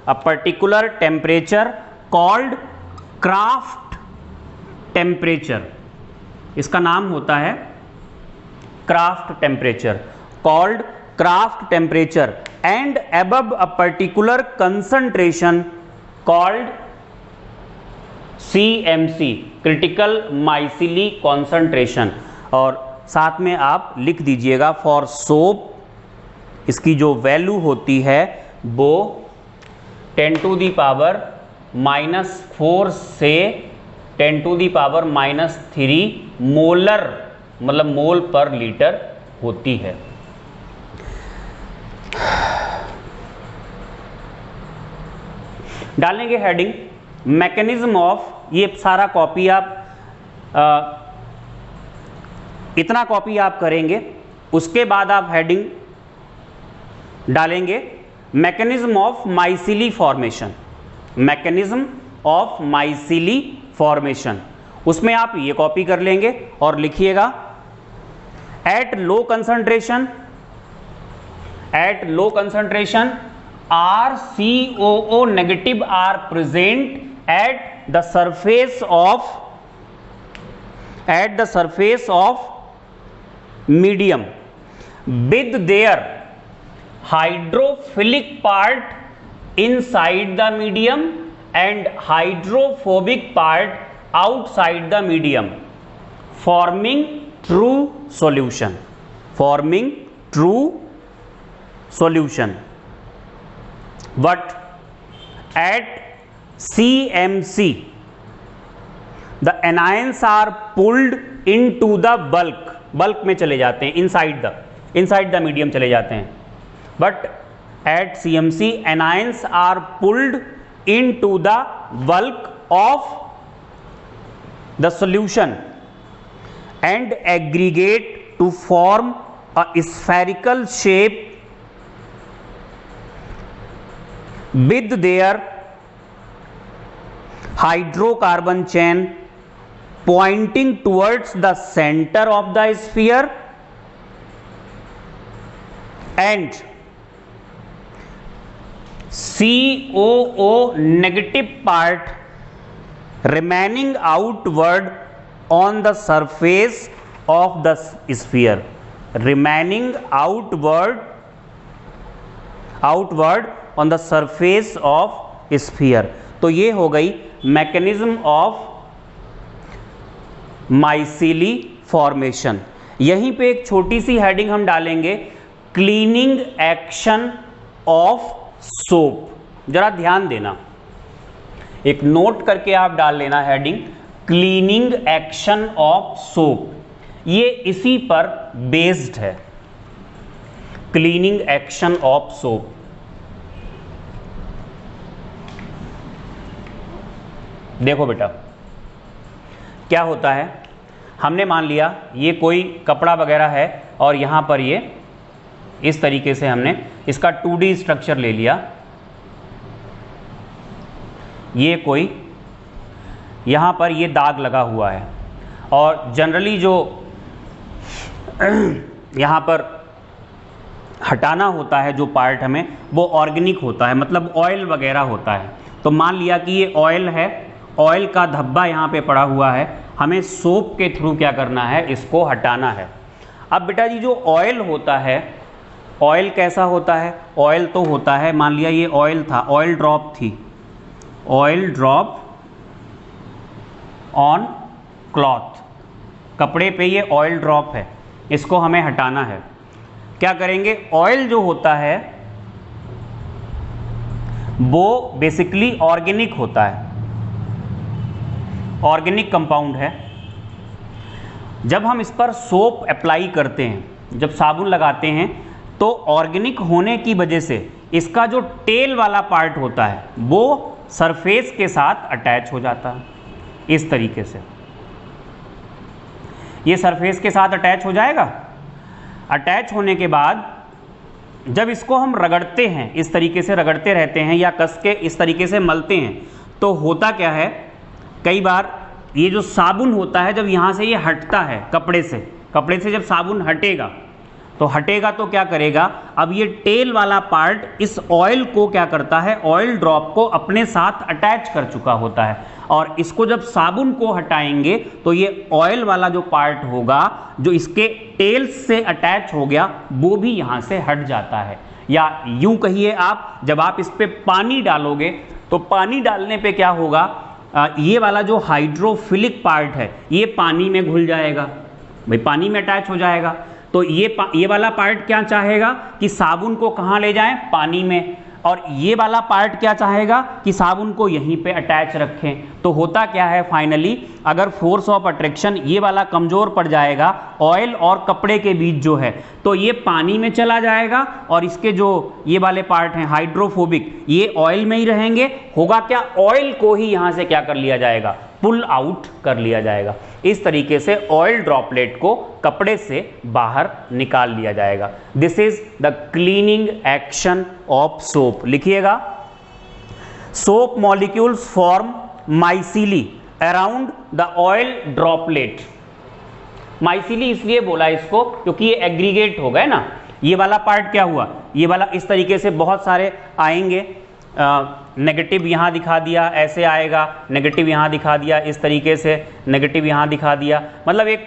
Speaker 1: a particular temperature called Krafft temperature. इसका नाम होता है Krafft temperature, called Krafft temperature, and above a particular concentration called CMC, critical micelle concentration। और साथ में आप लिख दीजिएगा फॉर सोप इसकी जो वैल्यू होती है वो 10⁻⁻⁴ से 10⁻⁻³ मोलर, मतलब मोल पर लीटर होती है। डालेंगे हेडिंग मैकेनिज्म ऑफ, ये सारा कॉपी आप इतना कॉपी आप करेंगे, उसके बाद आप हेडिंग डालेंगे mechanism of micelle formation, mechanism of micelle formation. उसमें आप ये कॉपी कर लेंगे और लिखिएगा, at low concentration RCOO negative are present at the surface of medium with their hydrophilic part inside the medium and hydrophobic part outside the medium, forming true solution, but at CMC the anions are pulled into the bulk, bulk में चले जाते हैं, inside the medium चले जाते हैं. But at CMC anions are pulled into the bulk of the solution and aggregate to form a spherical shape with their hydrocarbon chain pointing towards the center of the sphere and COO negative part remaining outward on the surface of the sphere, remaining outward on the surface of sphere. तो ये हो गई mechanism of माइसीली formation. यहीं पे एक छोटी सी heading हम डालेंगे, क्लीनिंग एक्शन ऑफ सोप. जरा ध्यान देना, एक नोट करके आप डाल लेना heading, cleaning action of soap. ये इसी पर बेस्ड है, क्लीनिंग एक्शन ऑफ सोप. देखो बेटा क्या होता है, हमने मान लिया ये कोई कपड़ा वगैरह है और यहां पर ये इस तरीके से हमने इसका 2D स्ट्रक्चर ले लिया. ये कोई यहाँ पर ये दाग लगा हुआ है और जनरली जो यहाँ पर हटाना होता है जो पार्ट हमें, वो ऑर्गेनिक होता है, मतलब ऑयल वगैरह होता है. तो मान लिया कि ये ऑयल है, ऑयल का धब्बा यहाँ पे पड़ा हुआ है, हमें सोप के थ्रू क्या करना है, इसको हटाना है. अब बेटा जी जो ऑयल होता है, ऑयल कैसा होता है, ऑयल तो होता है, मान लिया ये ऑयल था, ऑयल ड्रॉप थी, ऑयल ड्रॉप ऑन क्लॉथ, कपड़े पे ये ऑयल ड्रॉप है, इसको हमें हटाना है. क्या करेंगे, ऑयल जो होता है वो बेसिकली ऑर्गेनिक होता है, ऑर्गेनिक कंपाउंड है. जब हम इस पर सोप अप्लाई करते हैं, जब साबुन लगाते हैं, तो ऑर्गेनिक होने की वजह से इसका जो टेल वाला पार्ट होता है वो सरफेस के साथ अटैच हो जाता है. इस तरीके से ये सरफेस के साथ अटैच हो जाएगा. अटैच होने के बाद जब इसको हम रगड़ते हैं, इस तरीके से रगड़ते रहते हैं या कस के इस तरीके से मलते हैं, तो होता क्या है, कई बार ये जो साबुन होता है जब यहाँ से ये हटता है कपड़े से जब साबुन हटेगा तो क्या करेगा, अब ये टेल वाला पार्ट इस ऑयल को क्या करता है, ऑयल ड्रॉप को अपने साथ अटैच कर चुका होता है. और इसको जब साबुन को हटाएंगे तो ये ऑयल वाला जो पार्ट होगा जो इसके टेल से अटैच हो गया, वो भी यहाँ से हट जाता है. या यूं कहिए आप, जब आप इस पे पानी डालोगे तो पानी डालने पे क्या होगा, ये वाला जो हाइड्रोफिलिक पार्ट है ये पानी में घुल जाएगा, भाई पानी में अटैच हो जाएगा. तो ये वाला पार्ट क्या चाहेगा कि साबुन को कहाँ ले जाएं, पानी में, और ये वाला पार्ट क्या चाहेगा कि साबुन को यहीं पे अटैच रखें. तो होता क्या है फाइनली, अगर फोर्स ऑफ अट्रैक्शन ये वाला कमजोर पड़ जाएगा ऑयल और कपड़े के बीच जो है, तो ये पानी में चला जाएगा और इसके जो ये वाले पार्ट हैं हाइड्रोफोबिक, ये ऑयल में ही रहेंगे. होगा क्या, ऑयल को ही यहाँ से क्या कर लिया जाएगा, पुल आउट कर लिया जाएगा. इस तरीके से ऑयल ड्रॉपलेट को कपड़े से बाहर निकाल लिया जाएगा. This is the cleaning action of soap. लिखिएगा, soap molecules form micelle around the oil droplet. Micelle इसलिए बोला इसको क्योंकि ये एग्रीगेट हो गए ना. ये वाला पार्ट क्या हुआ, ये वाला इस तरीके से बहुत सारे आएंगे, नेगेटिव यहाँ दिखा दिया, ऐसे आएगा, नेगेटिव यहाँ दिखा दिया, इस तरीके से नेगेटिव यहाँ दिखा दिया, मतलब एक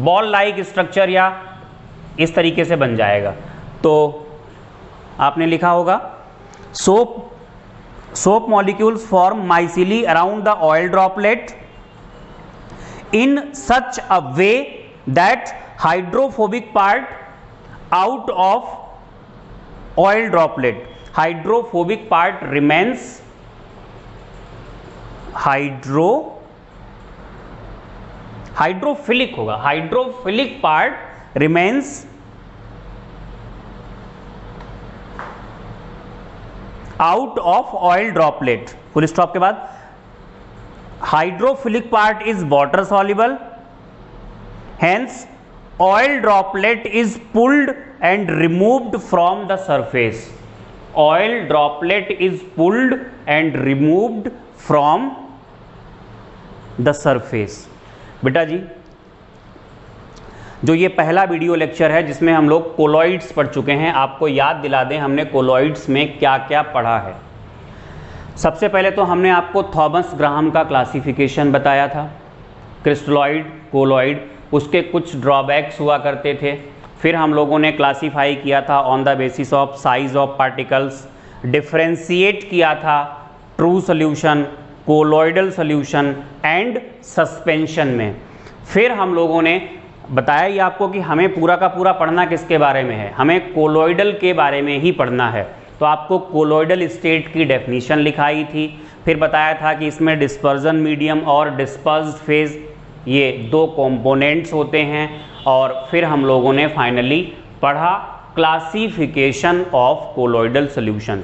Speaker 1: बॉल लाइक स्ट्रक्चर या इस तरीके से बन जाएगा. तो आपने लिखा होगा, soap molecules form micelle around the oil droplet in such a way that hydrophobic part out of oil droplet, hydrophobic part remains hydrophilic होगा, hydrophilic part remains out of oil droplet. Full stop के बाद hydrophilic part is water soluble, hence oil droplet is pulled and removed from the surface. Oil droplet is pulled and removed from the surface. बेटा जी, जो ये पहला video lecture है जिसमें हम लोग कोलॉइड्स पढ़ चुके हैं, आपको याद दिला दें हमने कोलॉइड्स में क्या क्या पढ़ा है। सबसे पहले तो हमने आपको थॉमस ग्राहम का क्लासिफिकेशन बताया था, क्रिस्टलॉइड, कोलॉइड, उसके कुछ ड्रॉबैक्स हुआ करते थे। फिर हम लोगों ने क्लासीफाई किया था on the basis of size of particles, differentiate किया था true solution, colloidal solution and suspension में। फिर हम लोगों ने बताया ही आपको कि हमें पूरा का पूरा पढ़ना किसके बारे में है, हमें कोलॉइडल के बारे में ही पढ़ना है। तो आपको कोलॉइडल स्टेट की डेफिनीशन लिखाई थी। फिर बताया था कि इसमें डिस्पर्जन मीडियम और डिस्पर्स्ड फेज ये दो कंपोनेंट्स होते हैं। और फिर हम लोगों ने फाइनली पढ़ा classification of colloidal solution.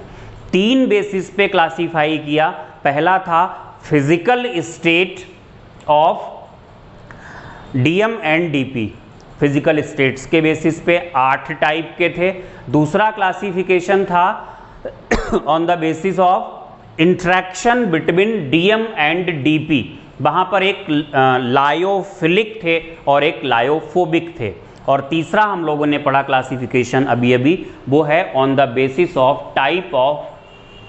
Speaker 1: 3 basis पे क्लासीफाई किया। पहला था physical state of DM and DP, physical states के बेसिस पे 8 टाइप के थे। दूसरा क्लासिफिकेशन था on the basis of interaction between DM and DP, वहाँ पर एक लायोफिलिक थे और एक लायोफोबिक थे। और तीसरा हम लोगों ने पढ़ा क्लासिफिकेशन अभी वो है on the basis of type of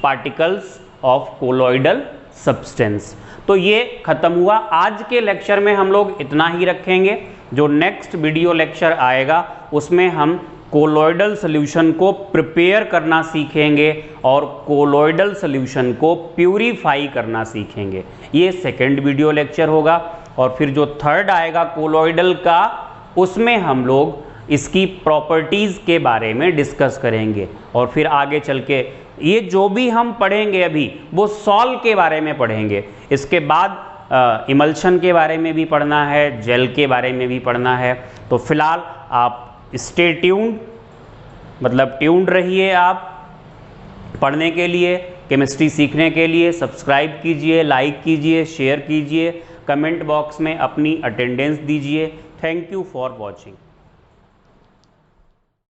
Speaker 1: particles of colloidal substance. तो ये खत्म हुआ। आज के लेक्चर में हम लोग इतना ही रखेंगे। जो नेक्स्ट वीडियो लेक्चर आएगा उसमें हम कोलॉइडल सॉल्यूशन को प्रिपेयर करना सीखेंगे और कोलॉइडल सॉल्यूशन को प्यूरिफाई करना सीखेंगे। ये सेकंड वीडियो लेक्चर होगा। और फिर जो थर्ड आएगा कोलॉइडल का, उसमें हम लोग इसकी प्रॉपर्टीज़ के बारे में डिस्कस करेंगे। और फिर आगे चल के ये जो भी हम पढ़ेंगे अभी वो सॉल्व के बारे में पढ़ेंगे। इसके बाद इमल्शन के बारे में भी पढ़ना है, जेल के बारे में भी पढ़ना है। तो फिलहाल आप स्टे ट्यून्ड, मतलब ट्यून्ड रहिए आप पढ़ने के लिए, केमिस्ट्री सीखने के लिए। सब्सक्राइब कीजिए, लाइक कीजिए, शेयर कीजिए, कमेंट बॉक्स में अपनी अटेंडेंस दीजिए। Thank you for watching.